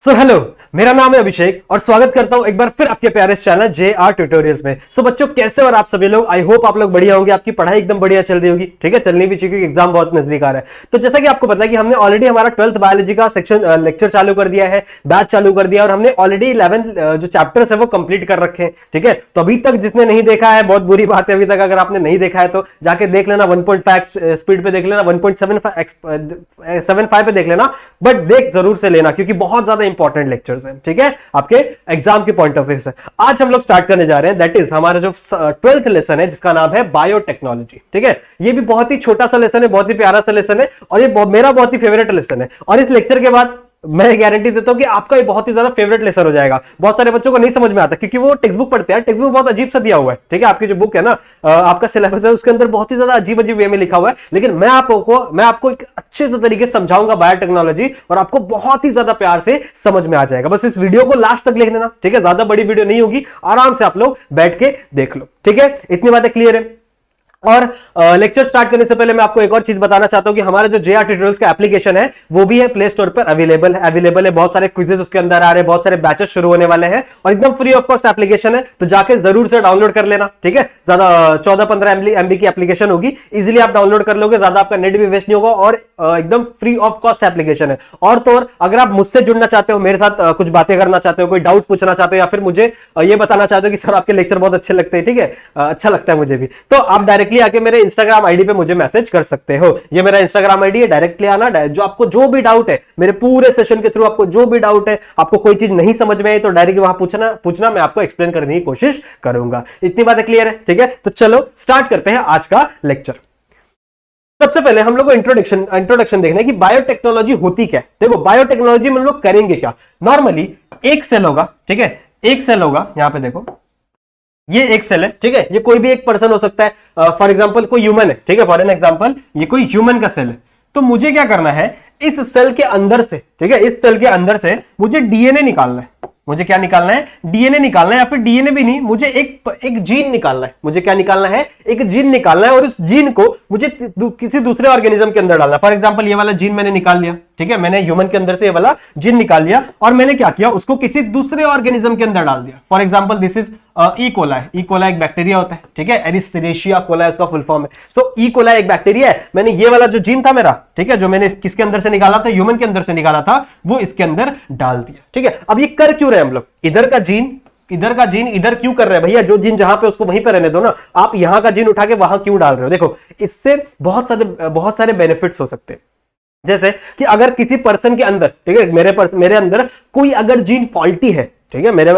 Hello, मेरा नाम है अभिषेक और स्वागत करता हूं एक बार फिर आपके प्यारे चैनल JR ट्यूटोरियल्स में। बच्चों कैसे और आप सभी लोग, आई होप आप लोग बढ़िया होंगे, आपकी पढ़ाई एकदम बढ़िया चल रही होगी। ठीक है, चलनी भी चाहिए क्योंकि एग्जाम बहुत नजदीक आ रहा है। तो जैसा कि आपको पता है कि हमने ऑलरेडी हमारा 12th बायोलॉजी का सेक्शन लेक्चर चालू कर दिया है, बैच चालू कर दिया और हमने ऑलरेडी 11 जो चैप्टर्स है वो कंप्लीट कर रखे हैं। ठीक है, तो अभी तक जिसने नहीं देखा है बहुत बुरी बात है, अभी तक अगर आपने नहीं देखा है तो जाके देख लेना, 1.5 स्पीड पे देख लेना, 1.75 पे देख लेना, बट देख जरूर से लेना क्योंकि बहुत ज्यादा इंपॉर्टेंट लेक्चर्स है। ठीक है, आपके एग्जाम के पॉइंट ऑफ व्यू से आज हम लोग स्टार्ट करने जा रहे हैं, दैट इज हमारा जो 12th लेसन है जिसका नाम है बायोटेक्नोलॉजी। ठीक है, ये भी बहुत ही छोटा सा लेसन है, बहुत ही प्यारा सा लेसन है और ये मेरा बहुत ही फेवरेट लेसन है। और इस लेक्चर के बाद मैं गारंटी देता हूं कि आपका ये बहुत ही ज्यादा फेवरेट लेसन हो जाएगा। बहुत सारे बच्चों को नहीं समझ में आता क्योंकि वो टेक्स्ट बुक पढ़ते हैं, टेक्स्ट बुक बहुत अजीब सा दिया हुआ है। ठीक है, आपकी जो बुक है ना, आपका सिलेबस है उसके अंदर बहुत ही ज्यादा अजीब अजीब वे में लिखा हुआ है, लेकिन मैं आपको एक अच्छे से तरीके से समझाऊंगा बायोटेक्नोलॉजी और आपको बहुत ही ज्यादा प्यार से समझ में आ जाएगा। बस इस वीडियो को लास्ट तक देख लेना। ठीक है, ज्यादा बड़ी वीडियो नहीं होगी, आराम से आप लोग बैठ के देख लो। ठीक है, इतनी बातें क्लियर है। और लेक्चर स्टार्ट करने से पहले मैं आपको एक और चीज बताना चाहता हूं कि हमारा जो JR ट्यूटोरियल्स का एप्लीकेशन है वो भी है प्ले स्टोर पर अवेलेबल है। बहुत सारे क्विजेस उसके अंदर आ रहे हैं, बहुत सारे बैचेस शुरू होने वाले हैं और एकदम फ्री ऑफ कॉस्ट एप्लीकेशन है, तो जाके जरूर से डाउनलोड कर लेना। ठीक है, ज्यादा 14-15 MB की एप्लीकेशन होगी, इजिली आप डाउनलोड कर लोगे, ज्यादा आपका नेट भी वेस्ट नहीं होगा और एकदम फ्री ऑफ कॉस्ट एप्लीकेशन है। और तो और अगर आप मुझसे जुड़ना चाहते हो, मेरे साथ कुछ बातें करना चाहते हो, कोई डाउट पूछना चाहते हो या फिर मुझे ये बताना चाहते हो कि सर आपके लेक्चर बहुत अच्छे लगते हैं, ठीक है, अच्छा लगता है मुझे भी, तो आप डायरेक्टली आके मेरे इंस्टाग्राम आईडी पे मुझे मैसेज कर सकते हो। ये मेरा इंस्टाग्राम आईडी है, डायरेक्टली आना। जो आपको जो भी डाउट है मेरे पूरे सेशन के थ्रू, आपको जो भी डाउट है, आपको कोई चीज नहीं समझ में आई तो डायरेक्टली वहां पूछना, मैं आपको एक्सप्लेन करने की कोशिश करूंगा। इतनी बातें क्लियर है? ठीक है, तो चलो स्टार्ट करते हैं आज का लेक्चर। सबसे पहले हम लोग को इंट्रोडक्शन देखना है कि बायोटेक्नोलॉजी होती क्या है। देखो, बायोटेक्नोलॉजी में हम लोग करेंगे क्या। नॉर्मली एक सेल होगा, ठीक है, एक सेल होगा, यहां पे देखो ये एक सेल है। ठीक है, ये कोई भी एक पर्सन हो सकता है, फॉर एग्जांपल कोई ह्यूमन है। ठीक है, फॉर एन एग्जांपल ये कोई ह्यूमन का सेल है, तो मुझे क्या करना है, इस सेल के अंदर से, ठीक है, इस सेल के अंदर से मुझे डीएनए निकालना है। मुझे क्या निकालना है? डीएनए निकालना है, या फिर डीएनए भी नहीं, मुझे एक जीन निकालना है। मुझे क्या निकालना है? एक जीन निकालना है और इस जीन को मुझे किसी दूसरे ऑर्गेनिज्म के अंदर डालना है। फॉर एग्जांपल ये वाला जीन मैंने निकाल लिया, ठीक है, मैंने ह्यूमन के अंदर से ये वाला जीन निकाल लिया और मैंने क्या किया, उसको किसी दूसरे ऑर्गेनिज्म के अंदर डाल दिया। For example this is E coli. E coli एक बैक्टीरिया होता है, ठीक है, एरिस्टेरेशिया कोलाई इसका फुल फॉर्म है। सो ई कोलाई एक बैक्टीरिया है। मैंने ये वाला जो जीन था मेरा, ठीक है, जो मैंने किसके अंदर से निकाला था, ह्यूमन के अंदर से निकाला था, वो इसके अंदर डाल दिया। ठीक है, अब ये कर क्यों रहे हम लोग, इधर का जीन इधर क्यों कर रहे हैं भैया, जो जीन जहां पे उसको वहीं पे रहने दो ना, आप यहां का जीन उठा के वहां क्यों डाल रहे हो। देखो, इससे बहुत सारे बेनिफिट्स हो सकते हैं। जैसे कि अगर किसी पर्सन के अंदर, ठीक है, मेरे अंदर कोई अगर जीन फॉल्टी है, ठीक है, मेरे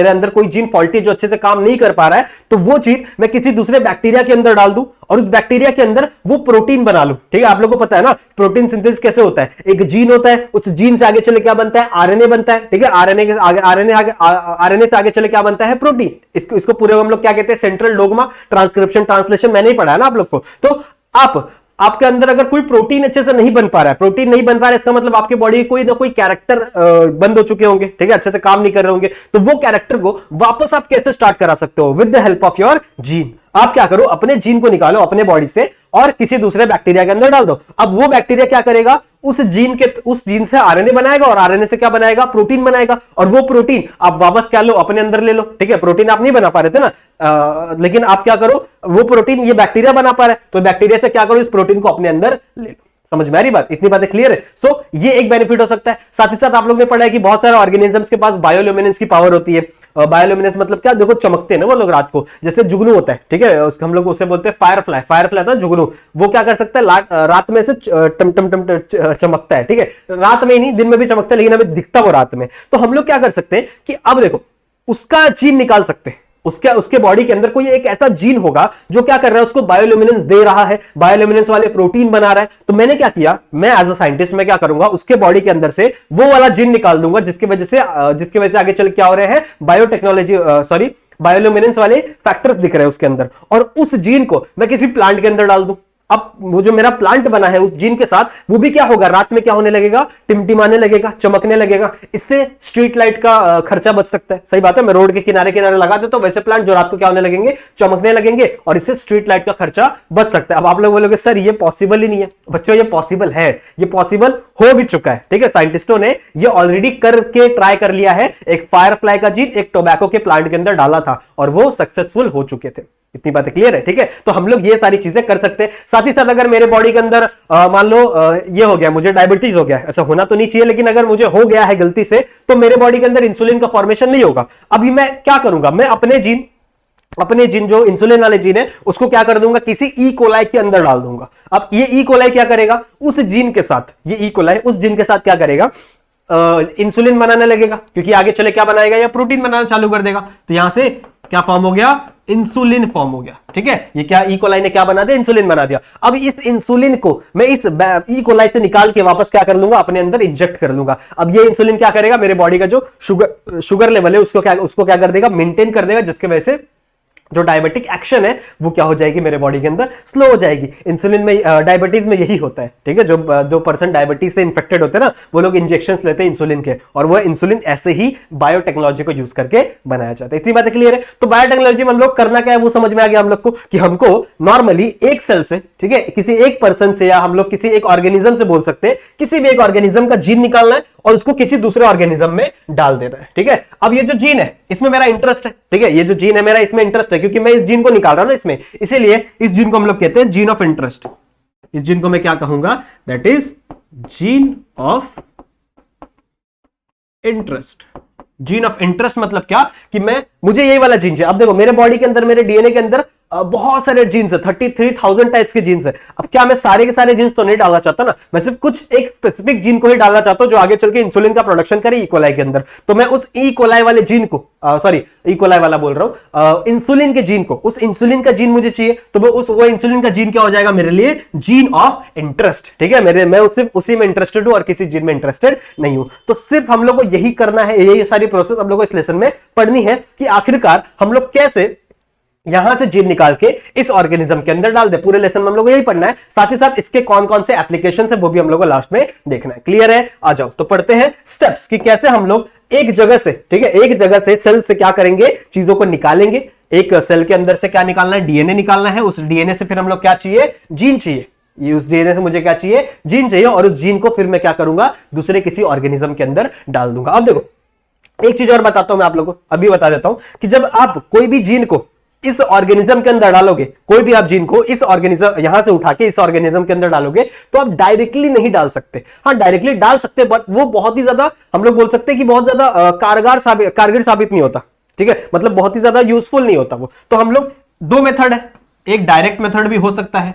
अंदर कोई जीन फॉल्टी जो अच्छे से काम नहीं कर पा रहा है, तो वो जीन मैं किसी दूसरे बैक्टीरिया के अंदर डाल दूं और उस बैक्टीरिया के अंदर वो प्रोटीन बना लूं। ठीक है, आप लोगों को पता है ना प्रोटीन सिंथेसिस कैसे होता है। एक जीन होता है, उस जीन से आगे चले क्या बनता है, आरएनए बनता है। ठीक है, आरएनए से आगे चले क्या बनता है, प्रोटीन। इसको पूरे हम लोग क्या कहते हैं, सेंट्रल डोग्मा ट्रांसक्रिप्शन ट्रांसलेशन मैंने ही पढ़ा है ना आप लोग को। तो आपके अंदर अगर कोई प्रोटीन अच्छे से नहीं बन पा रहा है, इसका मतलब आपके बॉडी कोई ना कोई कैरेक्टर बंद हो चुके होंगे, ठीक है, अच्छे से काम नहीं कर रहे होंगे। तो वो कैरेक्टर को वापस आप कैसे स्टार्ट करा सकते हो, with the help of your gene. आप क्या करो, अपने जीन को निकालो अपने बॉडी से और किसी दूसरे बैक्टीरिया के अंदर डाल दो। अब वो बैक्टीरिया क्या करेगा, उस जीन से आरएनए बनाएगा और आरएनए से क्या बनाएगा, प्रोटीन बनाएगा। और वो प्रोटीन आप वापस क्या लो, अपने अंदर ले लो। ठीक है, प्रोटीन आप नहीं बना पा रहे थे ना, लेकिन आप क्या करो, वो प्रोटीन ये बैक्टीरिया बना पा रहा है, तो बैक्टीरिया से क्या करो, इस प्रोटीन को अपने अंदर ले लो। समझ में आ रही बात? इतनी बातें क्लियर है। सो ये एक बेनिफिट हो सकता है। साथ ही साथ आप लोग ने पढ़ा है कि बहुत सारे ऑर्गेनिजम्स के पास बायोल्यूमिनेंस की पावर होती है। बायोल्यूमिनेंस मतलब क्या, देखो चमकते हैं ना वो लोग रात को, जैसे जुगनू होता है, ठीक है, हम लोग उसे बोलते हैं फायरफ्लाई था जुगनू। वो क्या कर सकता है, रात में से टम टम टम चमकता है। ठीक है, रात में ही नहीं, दिन में भी चमकता है, लेकिन हमें दिखता वो रात में। तो हम लोग क्या कर सकते हैं कि अब देखो उसका जीन निकाल सकते हैं, उसके बॉडी के अंदर कोई एक ऐसा जीन होगा जो क्या कर रहा है, उसको बायोल्यूमिनेंस दे रहा है, बायोल्यूमिनेंस वाले प्रोटीन बना रहा है। तो मैंने क्या किया, मैं एज अ साइंटिस्ट मैं क्या करूंगा, उसके बॉडी के अंदर से वो वाला जीन निकाल दूंगा जिसकी वजह से आगे चल क्या हो रहे हैं, बायोल्यूमिनेंस वाले फैक्टर्स दिख रहे हैं उसके अंदर, और उस जीन को मैं किसी प्लांट के अंदर डाल दूं। अब वो जो मेरा प्लांट बना है उस जीन के साथ, वो भी क्या होगा, रात में क्या होने लगेगा, टिमटिमाने लगेगा, चमकने लगेगा। इससे स्ट्रीट लाइट का खर्चा बच सकता है। सही बात है, मैं रोड के किनारे किनारे लगा देता हूं वैसे प्लांट जो रात को क्या होने लगेंगे, चमकने लगेंगे, और इससे स्ट्रीट लाइट का खर्चा बच सकता है। अब आप लोग बोलोगे सर ये पॉसिबल ही नहीं है। बच्चों ये पॉसिबल है, ये पॉसिबल हो भी चुका है। ठीक है, साइंटिस्टों ने ये ऑलरेडी करके ट्राई कर लिया है। एक फायरफ्लाई का जीन एक टोबैको के प्लांट के अंदर डाला था और वो सक्सेसफुल हो चुके थे। इतनी बातें क्लियर है। ठीक है, तो हम लोग ये सारी चीजें कर सकते हैं। साथ ही साथ अगर मेरे बॉडी के अंदर मान लो ये हो गया, मुझे डायबिटीज हो गया, ऐसा होना तो नहीं चाहिए, लेकिन अगर मुझे हो गया है गलती से, तो मेरे बॉडी के अंदर इंसुलिन का फॉर्मेशन नहीं होगा। अभी मैं क्या करूंगा, मैं अपने जीन जो इंसुलिन वाले जीन है उसको क्या कर दूंगा, किसी ई कोलाई के अंदर डाल दूंगा। अब ये ई कोलाई क्या करेगा, उस जीन के साथ, ये ई कोलाई उस जीन के साथ क्या करेगा, इंसुलिन बनाने लगेगा, क्योंकि आगे चले क्या बनाएगा, या प्रोटीन बनाना चालू कर देगा। तो यहां से क्या फॉर्म हो गया, इंसुलिन फॉर्म हो गया। ठीक है, ये क्या ई कोलाई ने क्या बना दिया, इंसुलिन बना दिया। अब इस इंसुलिन को मैं इस ई कोलाई से निकाल के वापस क्या कर लूंगा, अपने अंदर इंजेक्ट कर लूंगा। अब ये इंसुलिन क्या करेगा, मेरे बॉडी का जो शुगर लेवल है उसको क्या कर देगा, मेंटेन कर देगा, जिसके वजह से जो डायबिटिक एक्शन है वो क्या हो जाएगी, मेरे बॉडी के अंदर स्लो हो जाएगी। इंसुलिन में डायबिटीज में यही होता है। ठीक है, जो पर्सन डायबिटीज से इंफेक्टेड होते हैं ना, वो लोग इंजेक्शंस लेते हैं इंसुलिन के, और वो इंसुलिन ऐसे ही बायोटेक्नोलॉजी को यूज करके बनाया जाता है। इतनी बातें क्लियर है। तो बायोटेक्नोलॉजी में हम लोग करना क्या है वो समझ में आ गया हम लोग को, कि हमको नॉर्मली एक सेल से, ठीक है, किसी एक पर्सन से, या हम लोग किसी एक ऑर्गेनिज्म से बोल सकते हैं, किसी भी एक ऑर्गेनिज्म का जीन निकालना है और उसको किसी दूसरे ऑर्गेनिज्म में डाल देना है। ठीक है, अब ये जो जीन है इसमें मेरा इंटरेस्ट है। ठीक है, ये जो जीन है मेरा इसमें इंटरेस्ट है, क्योंकि मैं इस जीन को निकाल रहा हूं ना इसमें, इसीलिए इस जीन को हम लोग कहते हैं जीन ऑफ इंटरेस्ट। इस जीन को मैं क्या कहूंगा, that is gene of interest. Gene of interest मतलब क्या, कि मुझे यही वाला जीन चाहिए। अब देखो मेरे बॉडी के अंदर, मेरे डीएनए के अंदर बहुत सारे जीन्स है, 33,000 टाइप्स के जीन्स है। अब क्या मैं सारे के सारे जीन्स तो नहीं डालना चाहता ना, मैं सिर्फ कुछ एक स्पेसिफिक जीन को ही डालना चाहता हूं जो आगे चल के इंसुलिन का प्रोडक्शन करे ई कोलाई के अंदर। तो मैं उस ई कोलाई वाले जीन को, सॉरी ई कोलाई वाला बोल रहा हूं, इंसुलिन के जीन को, उस इंसुलिन का जीन मुझे चाहिए, तो वो इंसुलिन का जीन क्या हो जाएगा मेरे लिए, जीन ऑफ इंटरेस्ट। ठीक है, मैं सिर्फ उसी में इंटरेस्टेड हूं और किसी जीन में इंटरेस्टेड नहीं हूं। तो सिर्फ हम लोग को यही करना है, यही सारी प्रोसेस हम लोग को इस लेसन में पढ़नी है, कि आखिरकार हम लोग कैसे यहां से जीन निकाल के इस ऑर्गेनिज्म के अंदर डाल दे। पूरे लेसन में हम लोग को यही पढ़ना है। साथ ही साथ इसके कौन कौन से एप्लीकेशन है वो भी हम लोग को लास्ट में देखना है। क्लियर है, आ जाओ तो पढ़ते हैं स्टेप्स, कि कैसे हम लोग एक जगह से, ठीक है, एक जगह से सेल से क्या करेंगे, चीजों को निकालेंगे। एक सेल के अंदर से क्या निकालना है, डीएनए निकालना है। उस डीएनए से फिर हम लोग क्या चाहिए, जीन चाहिए। ये उस डीएनए से मुझे क्या चाहिए, जीन चाहिए, और उस जीन को फिर मैं क्या करूंगा, दूसरे किसी ऑर्गेनिज्म के अंदर डाल दूंगा। अब देखो एक चीज और बताता हूं मैं आप लोगों को, अभी बता देता हूं, कि जब आप कोई भी जीन को इस ऑर्गेनिज्म के अंदर डालोगे, कोई भी आप जीन को इस ऑर्गेनिज्म यहां से उठा के इस ऑर्गेनिज्म के अंदर डालोगे, तो आप डायरेक्टली नहीं डाल सकते। हाँ डायरेक्टली डाल सकते, बट वो बहुत ही ज्यादा, हम लोग बोल सकते हैं कि बहुत ज्यादा कारगर साबित नहीं होता। ठीक है, मतलब बहुत ही ज्यादा यूजफुल नहीं होता वो। तो हम लोग दो मेथड है, एक डायरेक्ट मेथड भी हो सकता है।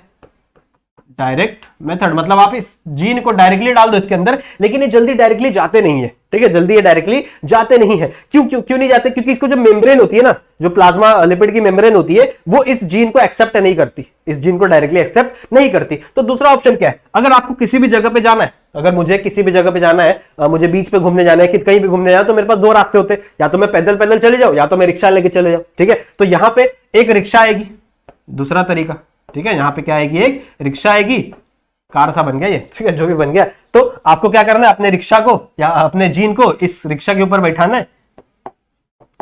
डायरेक्ट मेथड मतलब आप इस जीन को डायरेक्टली डाल दो इसके अंदर, लेकिन ये जल्दी डायरेक्टली जाते नहीं है। ठीक है, जल्दी ये डायरेक्टली जाते नहीं है। क्यों नहीं जाते, क्योंकि इसको जो मेम्ब्रेन होती है ना, जो प्लाज्मा लिपिड की मेम्ब्रेन होती है, वो इस जीन को एक्सेप्ट नहीं करती, इस जीन को डायरेक्टली एक्सेप्ट नहीं करती। तो दूसरा ऑप्शन क्या है, अगर आपको किसी भी जगह पे जाना है, अगर मुझे किसी भी जगह पे जाना है, मुझे बीच पे घूमने जाना है, कि कहीं भी घूमने जाना, तो मेरे पास दो रास्ते होते हैं, या तो मैं पैदल चले जाऊं, या तो मैं रिक्शा लेके चले जाऊं। ठीक है, तो यहां पे एक रिक्शा आएगी, दूसरा तरीका। ठीक है, यहां पे क्या आएगी, एक रिक्शा आएगी, कार सा बन गया ये, ठीक है, जो भी बन गया। तो आपको क्या करना है, अपने रिक्शा को या अपने जीन को इस रिक्शा के ऊपर बैठाना है।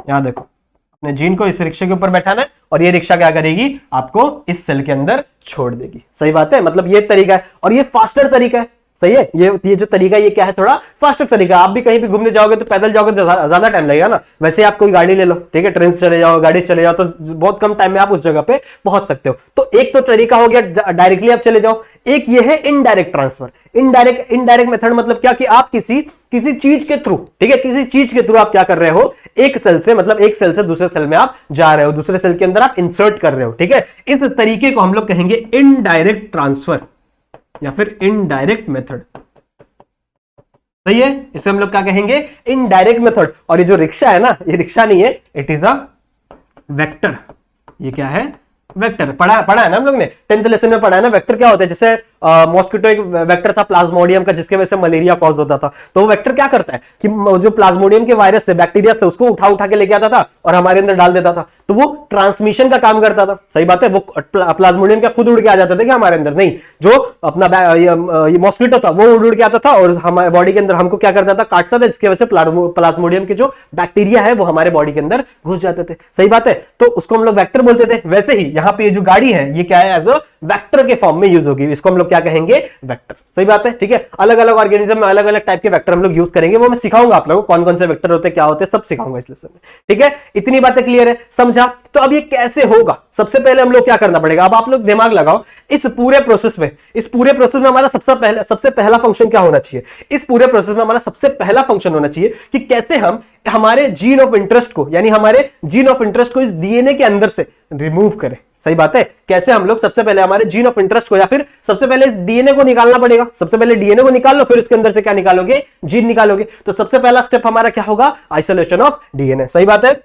यहां देखो, अपने जीन को इस रिक्शा के ऊपर बैठाना है, और ये रिक्शा क्या करेगी, आपको इस सेल के अंदर छोड़ देगी। सही बात है, मतलब ये तरीका है, और ये फास्टर तरीका है। सही है, ये जो तरीका ये क्या है, थोड़ा फास्टर तरीका। आप भी कहीं भी घूमने जाओगे तो पैदल जाओगे तो ज्यादा टाइम लगेगा ना। वैसे आप कोई गाड़ी ले लो, ठीक है, ट्रेन से चले जाओ, गाड़ी से चले जाओ, तो बहुत कम टाइम में आप उस जगह पे पहुंच सकते हो। तो एक तो तरीका हो गया डायरेक्टली आप चले जाओ, एक ये है इनडायरेक्ट ट्रांसफर। इनडायरेक्ट मेथड मतलब क्या, कि आप किसी चीज के थ्रू, ठीक है, किसी चीज के थ्रू आप क्या कर रहे हो, एक सेल से, मतलब एक सेल से दूसरे सेल में आप जा रहे हो, दूसरे सेल के अंदर आप इंसर्ट कर रहे हो। ठीक है, इस तरीके को हम लोग कहेंगे इनडायरेक्ट ट्रांसफर या फिर इनडायरेक्ट मेथड। सही है, इसे हम लोग क्या कहेंगे, इनडायरेक्ट मेथड। और ये जो रिक्शा है ना, ये रिक्शा नहीं है, इट इज अ वेक्टर। ये क्या है, वेक्टर। पढ़ा है ना हम लोग ने 10th लेसन में पढ़ा है ना, वेक्टर क्या होता है, जैसे मॉस्किटो एक वेक्टर था प्लाज्मोडियम का जिसके वजह से मलेरिया कॉज होता था, तो वो वेक्टर क्या करता है कि जो प्लाज्मोडियम के वायरस थे, बैक्टीरिया थे, उसको उठा उठा के लेके आता था और हमारे अंदर डाल देता था, तो वो ट्रांसमिशन का काम करता था। सही बात है, वो प्लाज्मोडियम क्या खुद उड़ के आ जाता था क्या हमारे अंदर? नहीं, जो अपना मॉस्किटो था वो उड़ के आता था और हमारे बॉडी के अंदर हमको क्या करता था, काटता था, जिसकी वजह से प्लाज्मोडियम के जो बैक्टीरिया है वो हमारे बॉडी के अंदर घुस जाते थे। सही बात है, तो उसको हम लोग वेक्टर बोलते थे। वैसे ही यहाँ पे ये जो गाड़ी है ये क्या है, एज अ वेक्टर के फॉर्म में यूज होगी, इसको हम लोग क्या कहेंगे, वेक्टर। सही बात है, ठीक है। अलग अलग ऑर्गेनिज्म में अलग अलग टाइप के वेक्टर हम लोग यूज करेंगे, वो मैं सिखाऊंगा आप लोगों को कौन कौन से वेक्टर होते हैं, क्या होते हैं, सब सिखाऊंगा इस लेसन में। ठीक है, इतनी बातें क्लियर है, समझा? तो अब ये कैसे होगा, सबसे पहले हम लोग क्या करना पड़ेगा, अब आप लोग दिमाग लगाओ इस पूरे प्रोसेस में हमारा सबसे पहला फंक्शन क्या होना चाहिए? इस पूरे प्रोसेस में हमारा सबसे पहला फंक्शन होना चाहिए कि कैसे हम हमारे जीन ऑफ इंटरेस्ट को, यानी हमारे जीन ऑफ इंटरेस्ट को इस डीएनए के अंदर से रिमूव करें। सही बात है, कैसे हम लोग सबसे पहले हमारे जीन ऑफ इंटरेस्ट को, या फिर सबसे पहले इस डीएनए को निकालना पड़ेगा। सबसे पहले डीएनए को निकाल लो, फिर इसके अंदर से क्या निकालोगे, जीन निकालोगे। तो सबसे पहला स्टेप हमारा क्या होगा, आइसोलेशन ऑफ डीएनए। सही बात है,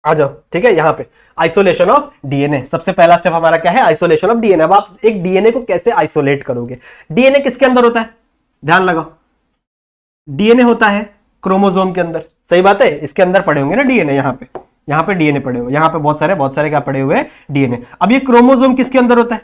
आ जाओ, ठीक है, यहां पे आइसोलेशन ऑफ डीएनए, सबसे पहला स्टेप हमारा क्या है, आइसोलेशन ऑफ डीएनए। अब आप एक डीएनए को कैसे आइसोलेट करोगे? डीएनए किसके अंदर होता है, ध्यान लगाओ, डीएनए होता है क्रोमोसोम के अंदर। सही बात है, इसके अंदर पड़े होंगे ना डीएनए, यहाँ पे डीएनए पड़े हुए, यहाँ पे बहुत सारे क्या पड़े हुए हैं, डीएनए। अब ये क्रोमोसोम किसके अंदर होता है?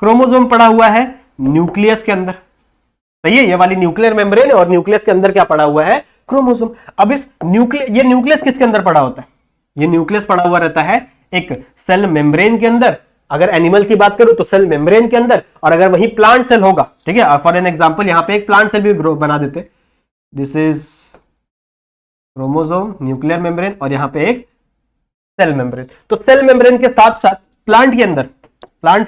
क्रोमोसोम पड़ा हुआ है न्यूक्लियस के अंदर। सही है, ये वाली न्यूक्लियर मेम्ब्रेन और न्यूक्लियस के अंदर क्या पड़ा हुआ है, क्रोमोसोम। अब इस ये न्यूक्लियस किसके अंदर पड़ा होता है? ये न्यूक्लियस पड़ा हुआ रहता है एक सेल मेम्ब्रेन के अंदर। अगर एनिमल की बात करूं तो सेल मेम्ब्रेन के अंदर, और अगर वही प्लांट सेल होगा, ठीक है, फॉर एन एग्जांपल यहाँ पे एक प्लांट सेल भी ग्रो बना देते, this is chromosome, nuclear membrane, और यहाँ पे एक सेल मेम्ब्रेन। तो सेल मेम्ब्रेन के साथ साथ प्लांट्स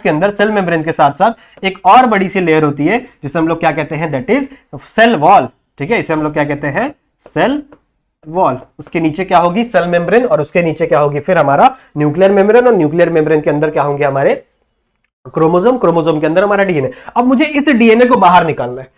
के अंदर सेल मेम्ब्रेन के साथ साथ एक और बड़ी सी लेयर होती है जिसे हम लोग क्या कहते हैं, दैट इज सेल वॉल। ठीक है, इसे हम लोग क्या कहते हैं, सेल वॉल। उसके नीचे क्या होगी, सेल मेम्ब्रेन, और उसके नीचे क्या होगी फिर हमारा न्यूक्लियर मेम्ब्रेन, और न्यूक्लियर मेम्ब्रेन के अंदर क्या होंगे हमारे क्रोमोसोम, क्रोमोसोम के अंदर हमारा डीएनए। अब मुझे इस डीएनए को बाहर निकालना है,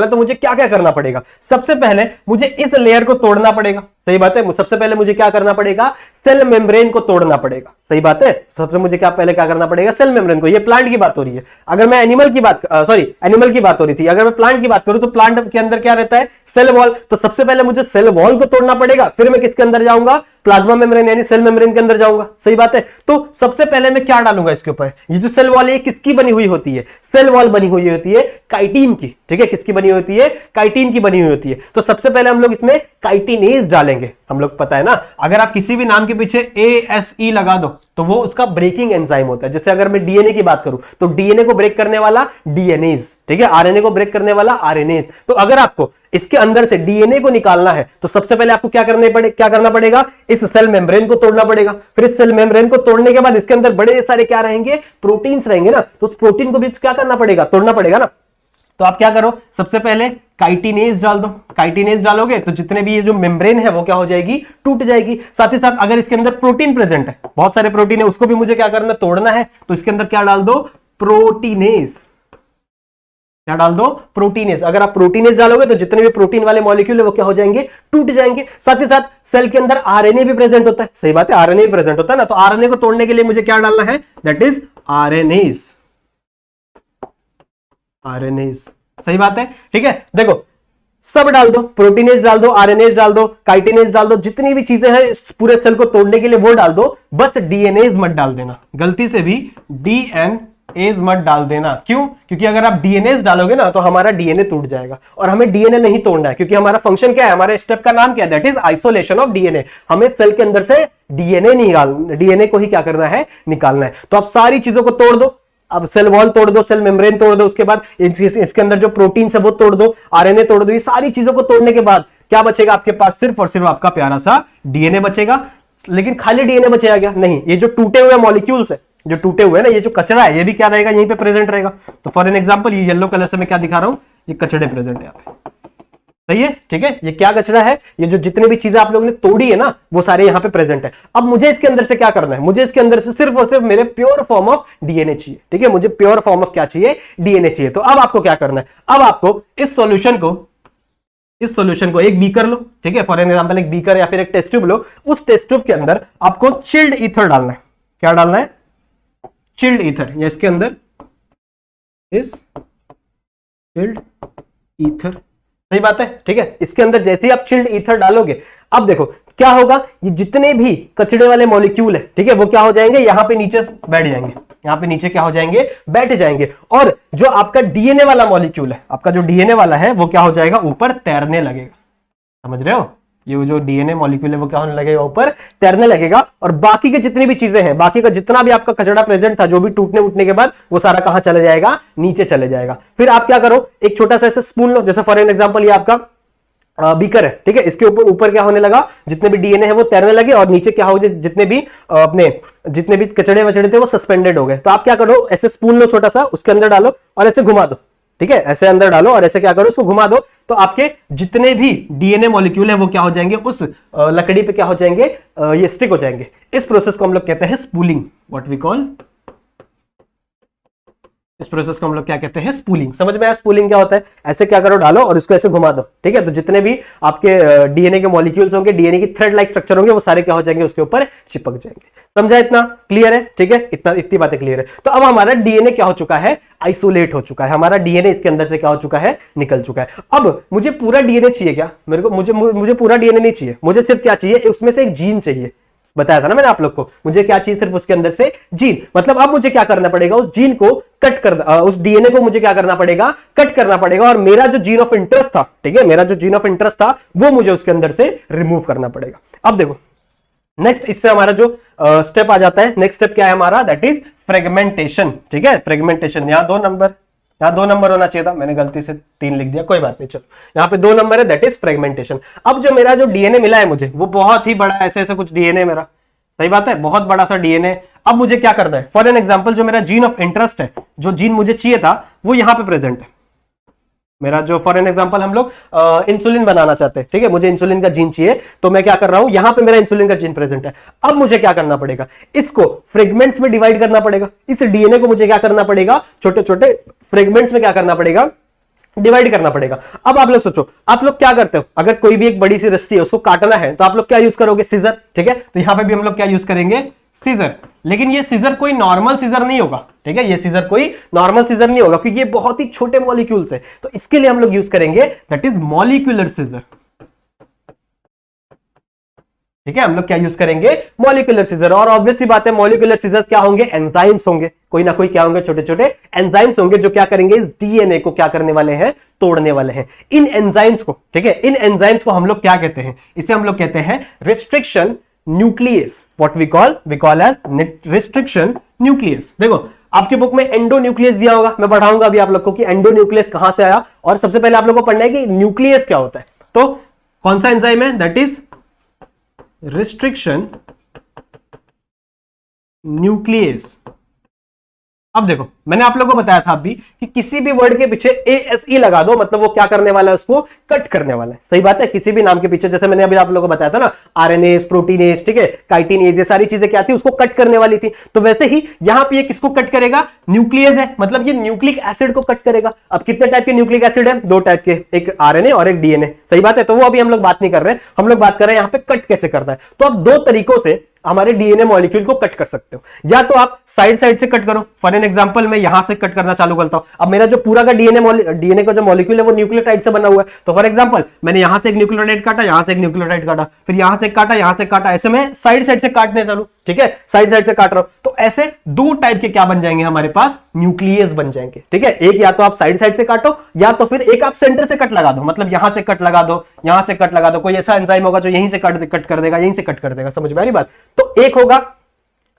तो मुझे क्या क्या करना पड़ेगा? सबसे पहले मुझे इस लेयर को तोड़ना पड़ेगा। सही बात है, सबसे पहले मुझे क्या करना पड़ेगा, सेल मेम्ब्रेन को तोड़ना पड़ेगा। सही बात है, सबसे मुझे क्या करना पड़ेगा, सेल मेम्ब्रेन को। ये प्लांट की बात हो रही है, अगर मैं एनिमल की बात हो रही थी, अगर मैं प्लांट की बात करूं तो प्लांट के अंदर क्या रहता है, सेल वॉल। तो सबसे पहले मुझे सेल वॉल को तोड़ना पड़ेगा, फिर मैं किसके अंदर जाऊंगा, प्लाज्मा मेम्ब्रेन यानी सेल मेम्ब्रेन के अंदर जाऊंगा। सही बात है, तो सबसे पहले मैं क्या डालूंगा इसके ऊपर, ये जो सेल वॉल है किसकी बनी हुई होती है, सेल वॉल बनी हुई होती है काइटिन की। ठीक है, किसकी बनी होती है, काइटिन की बनी हुई होती है। तो सबसे पहले हम लोग इसमें काइटिनेज डालेंगे। हम लोग पता है ना, अगर आप किसी भी नाम के पीछे ASE लगा दो तो वो उसका ब्रेकिंग एंजाइम होता है। जैसे अगर मैं डीएनए की बात करूं तो डीएनए को ब्रेक करने वाला डीएनएज, ठीक है, आरएनए को ब्रेक करने वाला आरएनएज। तो अगर आपको इसके अंदर से डीएनए को निकालना है तो सबसे पहले आपको क्या करना पड़ेगा, इस सेल मेम्ब्रेन को तोड़ना पड़ेगा। फिर इस सेल मेम्ब्रेन को तोड़ने के बाद इसके अंदर बड़े सारे क्या रहेंगे, प्रोटीन्स रहेंगे ना, तो उस प्रोटीन को भी क्या करना पड़ेगा, तोड़ना पड़ेगा ना। तो आप क्या करो, सबसे पहले काइटिनेज डाल दो। काइटिनेज डालोगे तो जितने भी ये जो मेम्ब्रेन है वो क्या हो जाएगी, टूट जाएगी। साथ ही साथ अगर इसके अंदर प्रोटीन प्रेजेंट है, बहुत सारे प्रोटीन है, उसको भी मुझे क्या करना, तोड़ना है। तो इसके अंदर क्या डाल दो, प्रोटीनेज। क्या डाल दो, प्रोटीनेज। अगर आप प्रोटीनेज डालोगे तो जितने भी प्रोटीन वाले मॉलिक्यूल है वो क्या हो जाएंगे, टूट जाएंगे। साथ ही साथ सेल के अंदर आरएनए भी प्रेजेंट होता है। सही बात है, आरएनए भी प्रेजेंट होता है ना, तो आरएनए को तोड़ने के लिए मुझे क्या डालना है, दैट इज आरएनएज। आरएनएज, सही बात है, ठीक है। देखो सब डाल दो, प्रोटीनेज डाल दो, आरएनएज डाल दो, काइटिनेज डाल दो, जितनी भी चीजें हैं पूरे सेल को तोड़ने के लिए वो डाल दो। बस डीएनएज मत डाल देना, गलती से भी डीएनएज मत डाल देना। क्यों? क्योंकि अगर आप डीएनएज डालोगे ना तो हमारा डीएनए टूट जाएगा, और हमें डीएनए नहीं तोड़ना है, क्योंकि हमारा फंक्शन क्या है, हमारे स्टेप का नाम क्या है, that is isolation of DNA. हमें सेल के अंदर से डीएनए को ही क्या करना है, निकालना है। तो आप सारी चीजों को तोड़ दो। अब सेल वॉल तोड़ दो, सेल मेम्ब्रेन तोड़ दो, उसके बाद इसके अंदर जो प्रोटीन है वो तोड़ दो, आरएनए तोड़ दो। ये सारी चीजों को तोड़ने के बाद क्या बचेगा आपके पास, सिर्फ और सिर्फ आपका प्यारा सा डीएनए बचेगा। लेकिन खाली डीएनए बचेगा क्या, नहीं, ये जो टूटे हुए मॉलिक्यूल्स है, जो टूटे हुए ना, ये जो कचरा है, ये भी क्या रहेगा, यहीं पे प्रेजेंट रहेगा। तो फॉर एन एग्जांपल ये येलो कलर से मैं क्या दिखा रहा हूं, ये कचड़े प्रेजेंट है यहाँ पे। सही है, ठीक है, ये क्या कचरा है, ये जो जितने भी चीजें आप लोगों ने तोड़ी है ना वो सारे यहाँ पे प्रेजेंट है। अब मुझे इसके अंदर से क्या करना है, मुझे इसके अंदर से सिर्फ और सिर्फ मेरे प्योर फॉर्म ऑफ डीएनए चाहिए। ठीक है, मुझे प्योर फॉर्म ऑफ क्या चाहिए, डीएनए चाहिए। तो अब आपको क्या करना है, अब आपको इस सॉल्यूशन को एक बीकर लो, ठीक है, फॉर एग्जांपल एक बीकर या फिर एक टेस्ट ट्यूब लो। उस टेस्ट ट्यूब के अंदर आपको चिल्ड ईथर डालना है। क्या डालना है, चिल्ड ईथर, या इसके अंदर इज चिल्ड ईथर। सही बात है, ठीक है। इसके अंदर जैसे ही आप चिल्ड ईथर डालोगे, अब देखो क्या होगा, ये जितने भी कचड़े वाले मॉलिक्यूल है, ठीक है, वो क्या हो जाएंगे, यहां पे नीचे बैठ जाएंगे, यहां पे नीचे क्या हो जाएंगे, बैठ जाएंगे। और जो आपका डीएनए वाला मॉलिक्यूल है, आपका जो डीएनए वाला है, वो क्या हो जाएगा, ऊपर तैरने लगेगा। समझ रहे हो, ये जो डीएनए मॉलिक्यूल है वो क्या होने लगेगा, ऊपर तैरने लगेगा। और बाकी के जितनी भी चीजें हैं, बाकी का जितना भी आपका कचरा प्रेजेंट था, जो भी टूटने उठने के बाद, वो सारा कहां चले जाएगा, नीचे चले जाएगा। फिर आप क्या करो, एक छोटा सा ऐसा स्पून लो, जैसे फॉर एन एग्जांपल ये आपका बीकर है, ठीक है, इसके ऊपर ऊपर क्या होने लगा, जितने भी डीएनए है वो तैरने लगे, और नीचे क्या हो गए, जितने भी अपने जितने भी कचड़े वचड़े थे वो सस्पेंडेड हो गए। तो आप क्या करो, ऐसे स्पून लो छोटा सा, उसके अंदर डालो और ऐसे घुमा दो, ठीक है, ऐसे अंदर डालो और ऐसे क्या करो, उसको घुमा दो, तो आपके जितने भी डीएनए मॉलिक्यूल है वो क्या हो जाएंगे, उस लकड़ी पे क्या हो जाएंगे, ये स्टिक हो जाएंगे। इस प्रोसेस को हम लोग कहते हैं स्पूलिंग, व्हाट वी कॉल, इस प्रोसेस को हम लोग क्या कहते हैं, स्पूलिंग। समझ में आया स्पूलिंग क्या होता है, ऐसे क्या करो, डालो और इसको ऐसे घुमा दो, ठीक है, तो जितने भी आपके डीएनए के मॉलिक्यूल्स होंगे, डीएनए की थ्रेड लाइक स्ट्रक्चर होंगे, वो सारे क्या हो जाएंगे, उसके ऊपर चिपक जाएंगे। समझा, इतना क्लियर है, ठीक है, इतनी बातें क्लियर है। तो अब हमारा डीएनए क्या हो चुका है, आइसोलेट हो चुका है, हमारा डीएनए इसके अंदर से क्या हो चुका है, निकल चुका है। अब मुझे पूरा डीएनए चाहिए क्या, मेरे को मुझे पूरा डीएनए नहीं चाहिए, मुझे सिर्फ क्या चाहिए, उसमें से एक जीन चाहिए। बताया था ना मैंने आप लोग को, मुझे क्या चाहिए, सिर्फ उसके अंदर से जीन। मतलब अब मुझे क्या करना पड़ेगा, उस जीन को कट कर, उस डीएनए को मुझे क्या करना पड़ेगा, कट करना पड़ेगा, और मेरा जो जीन ऑफ इंटरेस्ट था, ठीक है, मेरा जो जीन ऑफ इंटरेस्ट था, वो मुझे उसके अंदर से रिमूव करना पड़ेगा। अब देखो नेक्स्ट, इससे हमारा जो स्टेप आ जाता है, नेक्स्ट स्टेप क्या है हमारा, दैट इज फ्रेगमेंटेशन। ठीक है, फ्रेगमेंटेशन, यहां दो नंबर होना चाहिए था, मैंने गलती से 3 लिख दिया, कोई बात नहीं, चलो यहाँ पे 2 नंबर है, दैट इज फ्रेगमेंटेशन। अब जो मेरा जो डीएनए मिला है मुझे, वो बहुत ही बड़ा ऐसे ऐसे कुछ डीएनए मेरा, सही बात है, बहुत बड़ा सा डीएनए। अब मुझे क्या करना है, फॉर एन एग्जांपल जो मेरा जीन ऑफ इंटरेस्ट है, जो जीन मुझे चाहिए था, वो यहां पे प्रेजेंट है। मेरा जो फॉर एन एग्जांपल हम लोग इंसुलिन बनाना चाहते हैं, ठीक है, मुझे इंसुलिन का जीन चाहिए, तो मैं क्या कर रहा हूं, यहां पे मेरा इंसुलिन का जीन प्रेजेंट है। अब मुझे क्या करना पड़ेगा, इसको फ्रेगमेंट्स में डिवाइड करना पड़ेगा, इस डीएनए को मुझे क्या करना पड़ेगा, छोटे छोटे फ्रेगमेंट्स में क्या करना पड़ेगा, डिवाइड करना पड़ेगा। अब आप लोग सोचो, आप लोग क्या करते हो, अगर कोई भी एक बड़ी सी रस्सी है उसको काटना है, तो आप लोग क्या यूज करोगे, सीजर, ठीक है, तो यहां पे भी हम लोग क्या यूज करेंगे, सीजर। लेकिन ये सीजर कोई नॉर्मल सीजर नहीं होगा, ठीक है, ये सीजर कोई नॉर्मल सीजर नहीं होगा, क्योंकि ये बहुत ही छोटे मॉलिक्यूल्स है, तो इसके लिए हम लोग यूज करेंगे दैट इज मॉलिक्यूलर सीजर। ठीक है, हम लोग क्या यूज करेंगे, मॉलिक्यूलर सीजर। और ऑब्वियस सी बात है, मॉलिक्यूलर सीजर्स क्या होंगे, एंजाइम्स होंगे, कोई ना कोई क्या होंगे, छोटे छोटे एंजाइम्स होंगे, जो क्या करेंगे, इस डीएनए को क्या करने वाले हैं, तोड़ने वाले हैं। इन एंजाइम्स को, ठीक है, इन एंजाइम्स को हम लोग क्या कहते हैं, इसे हम लोग कहते हैं restriction nucleus, what we call as restriction nucleus. देखो आपके बुक में एंडोन्यूक्लियस दिया होगा, मैं बढ़ाऊंगा अभी आप लोग को कि एंडोन्यूक्लियस कहां से आया, और सबसे पहले आप लोग को पढ़ना है कि न्यूक्लियस क्या होता है। तो कौन सा एंजाइम है, दैट इज रिस्ट्रिक्शन न्यूक्लियस। अब देखो मैंने आप लोगों को बताया था अभी कि किसी भी वर्ड के पीछे ASE लगा दो, मतलब वो क्या करने वाला है, उसको कट करने वाला है। सही बात है, किसी भी नाम के पीछे, जैसे मैंने अभी आप लोगों को बताया था ना, आरएनएस, प्रोटीनेस, ठीक है, काइटिनेस, ये सारी चीजें क्या थी, उसको कट करने वाली थी। तो वैसे ही यहां पे ये किसको कट करेगा, न्यूक्लियस है, मतलब ये न्यूक्लिक एसिड को कट करेगा। अब कितने टाइप के न्यूक्लिक एसिड है, 2 टाइप के, एक आरएनए और एक डीएनए। सही बात है, तो वो अभी हम लोग बात नहीं कर रहे हैं, हम लोग बात कर रहे हैं यहां पे कट कैसे करना है। तो अब 2 तरीकों से हमारे डीएनए मॉलिक्यूल को कट कर सकते हो, या तो आप साइड साइड से कट करो। फॉर एन एग्जांपल मैं यहां से कट करना चालू करता हूं। अब मेरा जो पूरा का डीएनए का जो मॉलिक्यूल है वो न्यूक्लियोटाइड से बना हुआ है, तो फॉर एग्जांपल मैंने यहां से एक न्यूक्लियोटाइड काटा, यहां से एक न्यूक्लियोटाइड काटा, फिर यहां से काटा, यहां से काटा, ऐसे मैं साइड साइड से काटने चालू, ठीक है, साइड साइड से काट रहा हूं। तो ऐसे 2 टाइप के क्या बन जाएंगे हमारे पास, न्यूक्लियस बन जाएंगे। ठीक है, एक या तो आप साइड साइड से काटो, या तो फिर एक आप सेंटर से कट लगा दो, मतलब यहां से कट लगा दो, यहां से कट लगा दो। कोई ऐसा एंजाइम होगा जो यहीं से कट कर देगा, यहीं से कट कर देगा। समझ में आ रही बात। तो एक होगा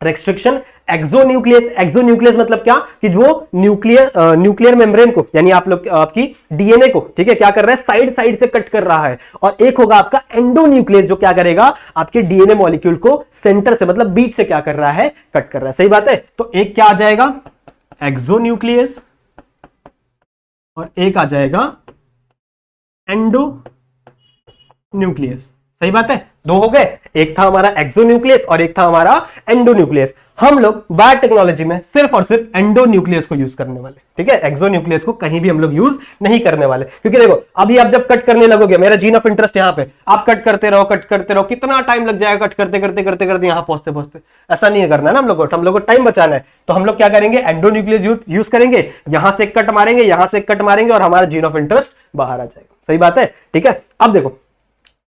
रेस्ट्रिक्शन एक्सोन्यूक्लियस। एक्सोन्यूक्लियस मतलब क्या, कि जो न्यूक्लियर मेम्ब्रेन को, यानी आप लोग आपकी डीएनए को, ठीक है, क्या कर रहा है, साइड साइड से कट कर रहा है। और एक होगा आपका एंडोन्यूक्लियस, जो क्या करेगा, आपके डीएनए मॉलिक्यूल को सेंटर से, मतलब बीच से क्या कर रहा है, कट कर रहा है। सही बात है। तो एक क्या आ जाएगा, एक्सोन्यूक्लियस, और एक आ जाएगा एंडोन्यूक्लियस। सही बात है, 2 हो गए, एक था हमारा एक्सोन्यूक्लियस और एक था हमारा एंडोन्यूक्लियस। हम लोग बायोटेक्नोलॉजी में सिर्फ और सिर्फ एंडोन्यूक्लियस को यूज करने वाले, ठीक है। एक्सोन्यूक्लियस को कहीं भी हम लोग यूज नहीं करने वाले, क्योंकि देखो अभी आप जब कट करने लगोगे, मेरा जीन ऑफ इंटरेस्ट यहाँ पे, आप कट करते रहो, कितना टाइम लग जाएगा कट करते करते करते करते यहाँ पहुंचते पहुंचते। ऐसा नहीं करना है ना हम लोग को टाइम बचाना है। तो हम लोग क्या करेंगे, एंडोन्यूक्लियस यूज करेंगे, यहां से कट मारेंगे, यहां से कट मारेंगे और हमारा जीन ऑफ इंटरेस्ट बाहर आ जाएगा। सही बात है, ठीक है। अब देखो,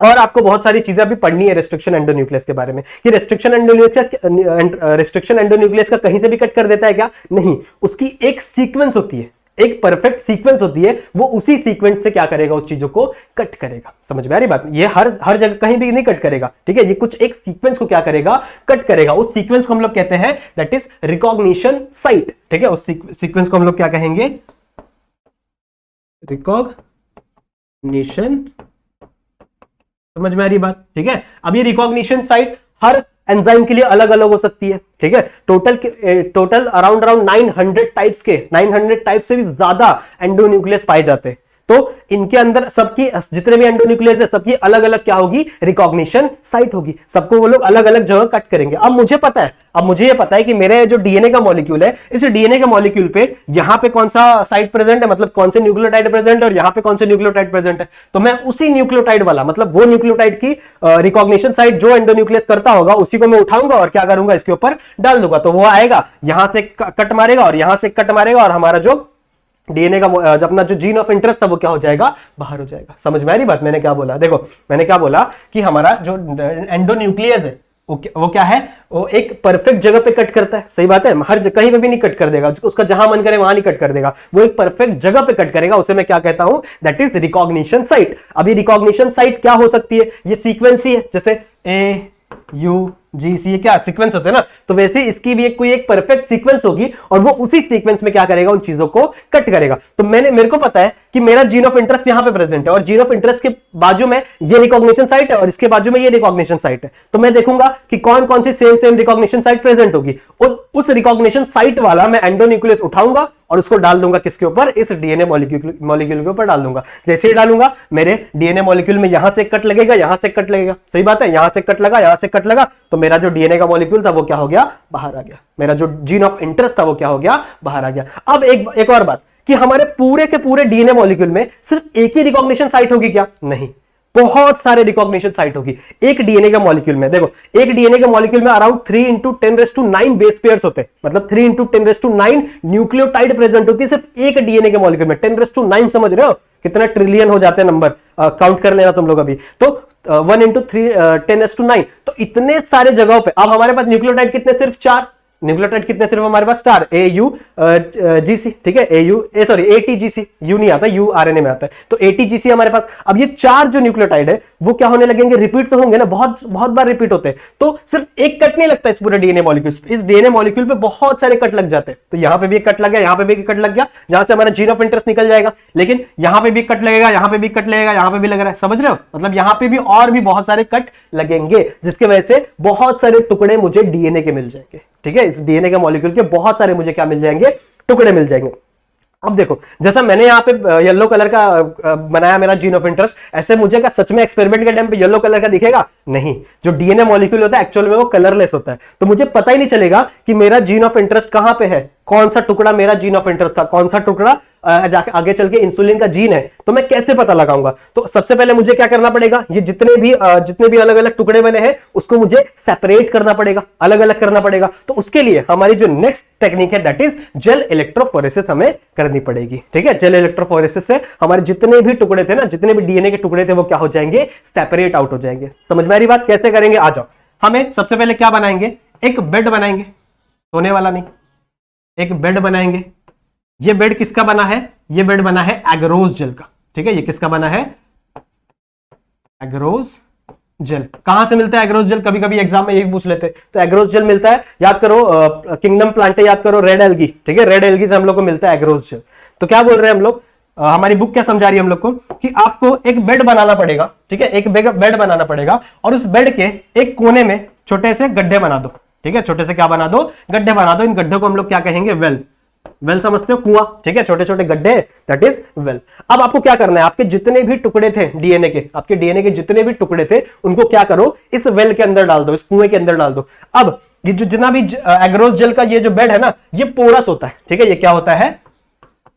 और आपको बहुत सारी चीजें अभी पढ़नी है रेस्ट्रिक्शन एंडोन्यूक्लियस के बारे में, कि रेस्ट्रिक्शन एंडोन्यूक्लियस का कहीं से भी कट कर देता है क्या? नहीं, उसकी एक सीक्वेंस होती है, एक परफेक्ट सीक्वेंस होती है, वो उसी सीक्वेंस से क्या करेगा, उस चीजों को कट करेगा। समझ में आ रही बात? ये हर जगह कहीं भी नहीं कट करेगा, ठीक है। ये कुछ एक सीक्वेंस को क्या करेगा, कट करेगा। उस सीक्वेंस को हम लोग कहते हैं दैट इज रिकॉग्निशन साइट, ठीक है। उस सीक्वेंस को हम लोग क्या कहेंगे, रिकॉग्निशन। समझ में आ रही बात, ठीक है। अब ये रिकॉग्निशन साइट हर एंजाइम के लिए अलग अलग हो सकती है, ठीक है। टोटल अराउंड 900 टाइप्स से भी ज्यादा एंडोन्यूक्लियस पाए जाते हैं। तो इनके अंदर सबकी, जितने भी एंडोन्यूक्लियस है, सबकी अलग अलग क्या होगी, रिकॉग्निशन साइट होगी। सबको वो लोग अलग अलग जगह कट करेंगे। अब मुझे ये पता है कि मेरे जो डीएनए का मॉलिक्यूल है, इस डीएनए के मॉलिक्यूल पे यहां पे कौन सा साइट प्रेजेंट है, मतलब कौन से न्यूक्लियोटाइड प्रेजेंट है, और यहां पे कौन से न्यूक्लियोटाइड प्रेजेंट है। तो मैं उसी न्यूक्लियोटाइड वाला, मतलब वो न्यूक्लियोटाइड की रिकॉग्निशन साइट जो एंडोन्यूक्लियस करता होगा, उसी को मैं उठाऊंगा और क्या करूंगा, इसके ऊपर डाल दूंगा। तो वो आएगा, यहां से कट मारेगा और यहां से कट मारेगा, और हमारा जो डीएनए का अपना जो जीन ऑफ इंटरेस्ट था वो क्या हो जाएगा, बाहर हो जाएगा। समझ में आ रही बात? मैंने क्या बोला, देखो मैंने क्या बोला कि हमारा जो एंडोन्यूक्लियस है वो क्या है, वो एक परफेक्ट जगह पे कट करता है। सही बात है, हर कहीं पे भी नहीं कट कर देगा, उसका जहां मन करे वहां नहीं कट कर देगा, वो एक परफेक्ट जगह पे कट करेगा। उसे मैं क्या कहता हूं, दैट इज रिकॉग्निशन साइट। अब ये रिकॉग्निशन साइट क्या हो सकती है, ये सीक्वेंस ही है, जैसे AUGC, ये क्या सीक्वेंस होते हैं ना, तो वैसे इसकी भी कोई एक परफेक्ट सीक्वेंस होगी, और वो उसी सीक्वेंस में क्या करेगा, उन चीजों को कट करेगा। तो मेरे को पता है कि मेरा जीन ऑफ इंटरेस्ट यहां पे प्रेजेंट है, और जीन ऑफ इंटरेस्ट के बाजू में ये रिकॉग्निशन साइट है, और इसके बाजू में ये रिकॉग्निशन साइट है। तो मैं देखूंगा कि कौन कौन सी सेम रिकॉग्निशन साइट प्रेजेंट होगी। उस रिकॉग्निशन साइट वाला मैं एंडोन्यूक्लियस उठाऊंगा और उसको डाल दूंगा किसके ऊपर, इस डीएनए मॉलिक्यूल के ऊपर डाल दूंगा। जैसे ही डालूंगा, मेरे डीएनए मॉलिक्यूल में यहां से कट लगेगा, यहां से कट लगेगा। सही बात है, यहां से कट लगा, यहां से कट लगा, तो मेरा जो डीएनए का मॉलिक्यूल था वो क्या हो गया, बाहर आ गया। मेरा जो जीन ऑफ इंटरेस्ट था वो क्या हो गया, बाहर आ गया। अब एक और बात, कि हमारे पूरे के पूरे डीएनए मॉलिक्यूल में सिर्फ एक ही रिकॉग्निशन साइट होगी क्या? नहीं, बहुत सारे रिकॉग्निशन साइट होगी एक डीएनए के मॉलिक्यूल में। देखो, एक डीएनए के मॉलिक्यूल में अराउंड 3 × 10⁹ बेस पेयर्स होते हैं, मतलब 3 × 10⁹ न्यूक्लियोटाइड प्रेजेंट होती है सिर्फ एक डीएनए के मॉलिक्यूल में। 10⁹ समझ रहे हो कितना ट्रिलियन हो जाते हैं नंबर, काउंट कर लेना तुम लोग अभी। तो 1 × 10⁹ तो इतने सारे जगहों पे। अब हमारे पास न्यूक्लियोटाइड कितने, सिर्फ 4 न्यूक्लियोटाइड कितने, सिर्फ हमारे पास 4, AUGC, ठीक है, ATGC, यू नहीं आता, यू आरएनए में आता है, तो ATGC हमारे पास। अब ये 4 जो न्यूक्लियोटाइड है वो क्या होने लगेंगे, रिपीट तो होंगे ना, बहुत बहुत बार रिपीट होते हैं। तो सिर्फ एक कट नहीं लगता इस पूरे डीएनए मॉलिक्यूल, इस डीएनए मॉलिक्यूल पे बहुत सारे कट लग जाते हैं। तो यहां पे भी एक कट लग गया, यहां पे भी एक कट लग गया, जहां से हमारा जीन ऑफ इंटरेस्ट निकल जाएगा। लेकिन यहां पे भी कट लगेगा, यहां पे भी कट लगेगा, यहां पे भी लग रहा है। समझ रहे हो, मतलब यहां पे भी और भी बहुत सारे कट लगेंगे, जिसके वजह से बहुत सारे टुकड़े मुझे डीएनए के मिल जाएंगे। ठीक है, इस डीएनए के मॉलिक्यूल के बहुत सारे मुझे क्या मिल जाएंगे, टुकड़े मिल जाएंगे। अब देखो, जैसा मैंने यहाँ पे येलो कलर का बनाया मेरा जीन ऑफ इंटरेस्ट, ऐसे मुझे क्या सच में एक्सपेरिमेंट के टाइम पे येलो कलर का दिखेगा? नहीं, जो डीएनए मॉलिक्यूल होता है एक्चुअल में वो कलरलेस होता है। तो मुझे पता ही नहीं चलेगा कि मेरा जीन ऑफ इंटरेस्ट कहां पे है, कौन सा टुकड़ा मेरा जीन ऑफ इंटरेस्ट था, कौन सा टुकड़ा जाके आगे चल के इंसुलिन का जीन है। तो मैं कैसे पता लगाऊंगा? तो सबसे पहले मुझे क्या करना पड़ेगा, ये जितने भी अलग अलग टुकड़े बने हैं उसको मुझे सेपरेट करना पड़ेगा, अलग अलग करना पड़ेगा। तो उसके लिए हमारी जो नेक्स्ट टेक्निक है दैट इज जेल इलेक्ट्रोफोरेसिस हमें करनी पड़ेगी। ठीक है, जेल इलेक्ट्रोफोरेसिस से हमारे जितने भी टुकड़े थे ना, जितने भी डीएनए के टुकड़े थे वो क्या हो जाएंगे, सेपरेट आउट हो जाएंगे। समझ में आ रही बात? कैसे करेंगे, आ जाओ। हमें सबसे पहले क्या बनाएंगे, एक बेड बनाएंगे, सोने वाला नहीं, एक बेड बनाएंगे। ये बेड किसका बना है, ये बेड बना है एगरोस जेल का। ठीक है, ये किसका बना है, एगरोस जेल। कहां से मिलता है एगरोस जेल, कभी कभी एग्जाम में यही पूछ लेते हैं। तो एगरोस जेल मिलता है, याद करो किंगडम प्लांटे, याद करो रेड एल्गी। ठीक है, रेड एल्गी से हम लोग को मिलता है एगरोस जेल। तो क्या बोल रहे हैं हम लोग, हमारी बुक क्या समझा रही है हम लोग को, कि आपको एक बेड बनाना पड़ेगा। ठीक है, एक बेड बनाना पड़ेगा, और उस बेड के एक कोने में छोटे से गड्ढे बना दो। ठीक है, छोटे से क्या बना दो, गड्ढे बना दो। इन गड्ढों को हम लोग क्या कहेंगे, वेल। वेल समझते हो, कुआं। ठीक है, छोटे छोटे गड्ढे, दैट इज वेल। अब आपको क्या करना है, आपके जितने भी टुकड़े थे डीएनए के, आपके डीएनए के जितने भी टुकड़े थे उनको क्या करो, इस वेल के अंदर डाल दो, इस कुएं के अंदर डाल दो। अब ये जो जितना भी एग्रोस जेल का ये जो बेड है ना, ये पोरस होता है, ठीक है। ये क्या होता है?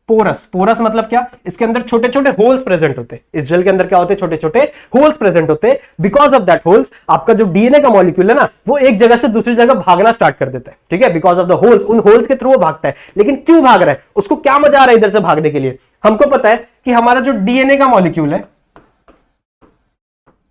पोरस। पोरस मतलब क्या? इसके अंदर छोटे छोटे होल्स प्रेजेंट होते हैं। इस जेल के अंदर क्या होते हैं? छोटे छोटे होल्स प्रेजेंट होते हैं। बिकॉज ऑफ दैट होल्स आपका जो डीएनए का मॉलिक्यूल है ना, वो एक जगह से दूसरी जगह भागना स्टार्ट कर देता है, ठीक है। बिकॉज ऑफ द होल्स, उन होल्स के थ्रू वो भागता है। लेकिन क्यों भाग रहा है? उसको क्या मजा आ रहा है इधर से भागने के लिए? हमको पता है कि हमारा जो डीएनए का मॉलिक्यूल है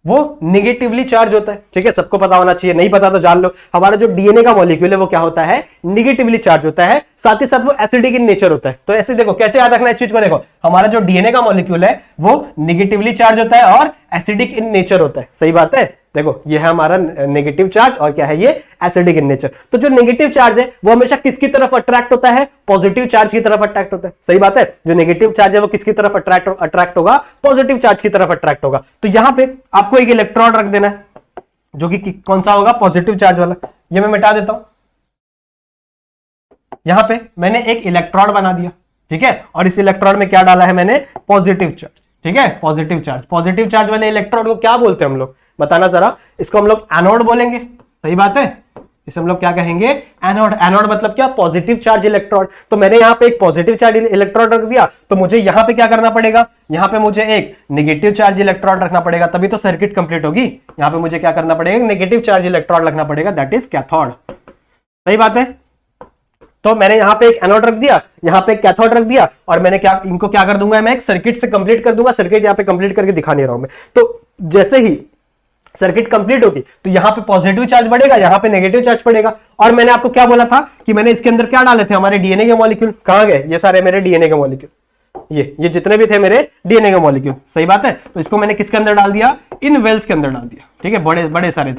वो निगेटिवली चार्ज होता है, ठीक है। सबको पता होना चाहिए, नहीं पता तो जान लो। हमारा जो डीएनए का मॉलिक्यूल है वो क्या होता है? निगेटिवली चार्ज होता है। साथ ही साथ वो एसिडिक इन नेचर होता है। तो ऐसे देखो, कैसे याद रखना है इस चीज को? देखो, हमारा जो डीएनए का मॉलिक्यूल है वो निगेटिवली चार्ज होता है और एसिडिक इन नेचर होता है। सही बात है। देखो, ये है हमारा नेगेटिव चार्ज और क्या है? ये एसिडिक इन नेचर। तो जो नेगेटिव चार्ज है वो हमेशा किसकी तरफ अट्रैक्ट होता है? पॉजिटिव चार्ज की तरफ अट्रैक्ट होता है। सही बात है। जो नेगेटिव चार्ज है वो किसकी तरफ अट्रैक्ट होगा? पॉजिटिव चार्ज की तरफ अट्रैक्ट होगा। तो यहां पे आपको एक इलेक्ट्रॉन रख देना है जो कि कौन सा होगा? पॉजिटिव चार्ज वाला। ये मैं मिटा देता हूं। यहां पे मैंने एक इलेक्ट्रॉन बना दिया, ठीक है। और इस इलेक्ट्रॉन में क्या डाला है मैंने? पॉजिटिव चार्ज, ठीक है। Positive charge. पॉजिटिव चार्ज वाले इलेक्ट्रॉन को क्या बोलते हैं हम लोग? बताना जरा। इसको हम लोग एनोड बोलेंगे। सही बात है। इसे हम लोग क्या कहेंगे? एनोड। एनोड मतलब क्या? Positive charge electron. तो मैंने यहां पे एक पॉजिटिव चार्ज इलेक्ट्रॉन रख दिया, तो मुझे यहां पे क्या करना पड़ेगा? यहां पे मुझे एक नेगेटिव चार्ज इलेक्ट्रॉन रखना पड़ेगा, तभी तो सर्किट कंप्लीट होगी। यहां पे मुझे क्या करना पड़ेगा? नेगेटिव चार्ज इलेक्ट्रॉन रखना पड़ेगा, दैट इज कैथोड। सही बात है। तो मैंने यहां पे एक एनोड रख दिया, यहां पे एक कैथोड रख दिया, और मैंने क्या, इनको क्या कर दूंगा? मैं एक सर्किट से कंप्लीट कर दूंगा। सर्किट यहां पे कंप्लीट करके दिखा नहीं रहा हूं मैं। तो जैसे ही सर्किट कंप्लीट होगी तो यहां पे पॉजिटिव चार्ज बढ़ेगा, यहां पे नेगेटिव चार्ज पड़ेगा। और मैंने आपको क्या बोला था कि मैंने इसके अंदर क्या डाले थे? हमारे डीएनए के मॉलिक्यूल। कहां गए? ये सारे मेरे डीएनए के मॉलिक्यूल, ये जितने भी थे मेरे डीएनए के मॉलिक्यूल। सही बात है। तो इसको मैंने किसके अंदर डाल दिया? इन वेल्स के अंदर डाल दिया, ठीक है। बड़े सारे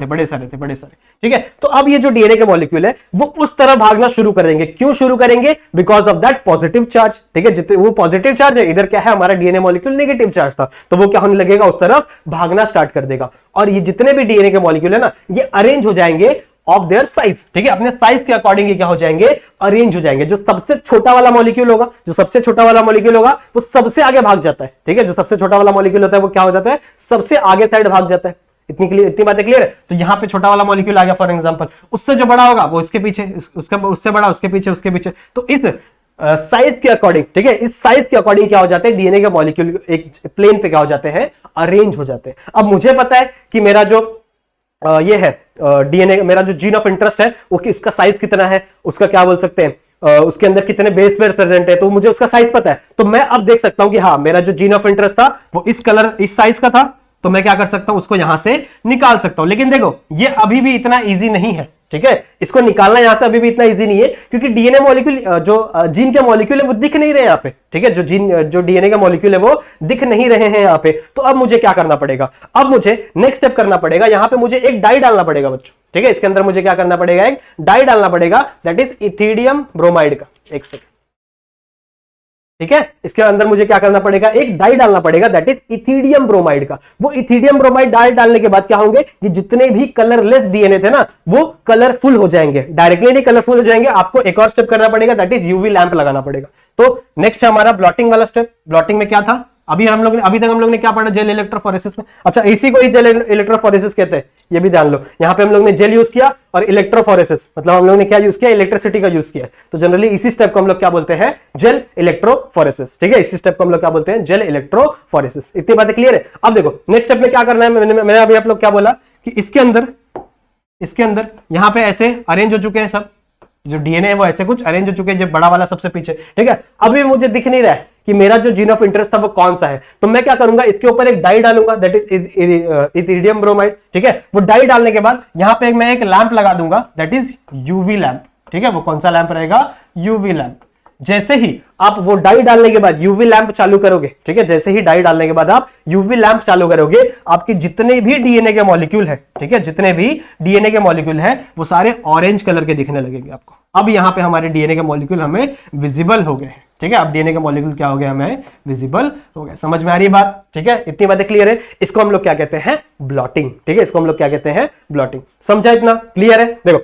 थे, ठीक है। तो अब ये जो डीएनए के मॉलिक्यूल है वो उस तरह भागना शुरू करेंगे। क्यों शुरू करेंगे? Because of that positive charge, ठीक है। जितने वो पॉजिटिव चार्ज है, इधर क्या है? हमारा डीएनए मॉलिक्यूल नेगेटिव चार्ज था, तो वो क्या होने लगेगा? उस तरफ भागना स्टार्ट कर देगा। और ये जितने भी डीएनए के मॉलिक्यूल है ना, ये अरेंज हो जाएंगे ऑफ देयर साइज, ठीक है। अपने साइज के अकॉर्डिंग क्या हो जाएंगे? अरेंज हो जाएंगे। जो सबसे छोटा वाला मॉलिक्यूल होगा, वो सबसे आगे भाग जाता है, ठीक है। जो सबसे छोटा वाला मॉलिक्यूल होता है वो क्या हो जाता है? सबसे आगे साइड भाग जाता है। इतनी बातें क्लियर है। तो यहां पे छोटा वाला मॉलिक्यूल आ गया फॉर एग्जांपल, उससे जो बड़ा होगा वो इसके पीछे, उससे बड़ा उसके पीछे। तो इस साइज के अकॉर्डिंग, ठीक है, इस साइज के अकॉर्डिंग क्या हो जाते हैं? डीएनए के मॉलिक्यूल एक प्लेन पे क्या हो जाते हैं? अरेंज हो जाते हैं। अब मुझे पता है कि मेरा जो ये है डीएनए, मेरा जो जीन ऑफ इंटरेस्ट है वो इसका साइज कितना है, उसका क्या बोल सकते हैं, उसके अंदर कितने बेस पेयर प्रेजेंट है, तो मुझे उसका साइज पता है। तो मैं अब देख सकता हूं कि हाँ, मेरा जो जीन ऑफ इंटरेस्ट था वो इस साइज का था, तो मैं क्या कर सकता हूं? उसको यहां से निकाल सकता हूं। लेकिन देखो, ये अभी भी इतना इजी नहीं है, ठीक है। इसको निकालना यहां से अभी भी इतना इजी नहीं है, क्योंकि डीएनए मॉलिक्यूल, जो जीन के मॉलिक्यूल है वो दिख नहीं रहे यहां पे, ठीक है। जो डीएनए के मॉलिक्यूल है वो दिख नहीं रहे हैं यहां पे। तो अब मुझे क्या करना पड़ेगा? अब मुझे नेक्स्ट स्टेप करना पड़ेगा। यहां पे मुझे एक डाई डालना पड़ेगा बच्चों, ठीक है। इसके अंदर मुझे क्या करना पड़ेगा? एक डाई डालना पड़ेगा, दैट इज इथिडियम ब्रोमाइड का। एक सेकंड, ठीक है। इसके अंदर मुझे क्या करना पड़ेगा? एक डाई डालना पड़ेगा, दैट इज इथिडियम ब्रोमाइड का। वो इथिडियम ब्रोमाइड डाई डालने के बाद क्या होंगे? ये जितने भी कलरलेस डीएनए थे ना, वो कलरफुल हो जाएंगे। डायरेक्टली नहीं, कलरफुल हो जाएंगे। आपको एक और स्टेप करना पड़ेगा, दैट इज यूवी लैंप लगाना पड़ेगा। तो नेक्स्ट है हमारा ब्लॉटिंग वाला स्टेप। ब्लॉटिंग में क्या था? अभी तक हम लोग ने क्या पढ़ा? जेल इलेक्ट्रोफोरेसिस में। अच्छा, इसी को ही जेल इलेक्ट्रोफोरेसिस कहते हैं, ये भी जान लो। यहां पे हम लोग ने जेल यूज किया और इलेक्ट्रोफोरेसिस मतलब हम लोग ने क्या यूज किया? इलेक्ट्रिसिटी का यूज किया। तो जनरली इसी स्टेप को हम लोग क्या बोलते हैं? जेल इलेक्ट्रोफोरेसिस, ठीक है। इसी स्टेप को हम लोग क्या बोलते हैं? Gel electrophoresis. इतनी बातें क्लियर है। अब देखो नेक्स्ट स्टेप में क्या करना है। मैंने अभी आप लोग क्या बोला कि इसके अंदर यहां पे ऐसे अरेंज हो चुके हैं सब, जो डीएनए है वो ऐसे कुछ अरेंज हो चुके हैं, जो बड़ा वाला सबसे पीछे, ठीक है। अभी मुझे दिख नहीं रहा है कि मेरा जो जीन ऑफ इंटरेस्ट था वो कौन सा है। तो मैं क्या करूंगा? इसके ऊपर एक डाई डालूंगा, दैट इज इथिडियम ब्रोमाइड, ठीक है। वो डाई डालने के बाद यहां पे मैं एक लैंप लगा दूंगा, दैट इज यूवी लैंप, ठीक है। वो कौन सा लैंप रहेगा? UV lamp. जैसे ही आप वो डाई डालने के बाद यूवी लैंप चालू करोगे, ठीक है, जैसे ही डाई डालने के बाद आप यूवी लैंप चालू करोगे, आपके जितने भी डीएनए के मॉलिक्यूल है, ठीक है, जितने भी डीएनए के मॉलिक्यूल है वो सारे ऑरेंज कलर के दिखने लगेंगे आपको। अब यहां पे हमारे डीएनए के मॉलिक्यूल हमें विजिबल हो गए हैं, ठीक है। अब डीएनए के मॉलिक्यूल क्या हो गया? हमें विजिबल हो गया। समझ में आ रही है बात? ठीक है, इतनी बातें क्लियर है। इसको हम लोग क्या कहते हैं? ब्लॉटिंग, ठीक है। इसको हम लोग क्या कहते हैं? ब्लॉटिंग। समझा? इतना क्लियर है? देखो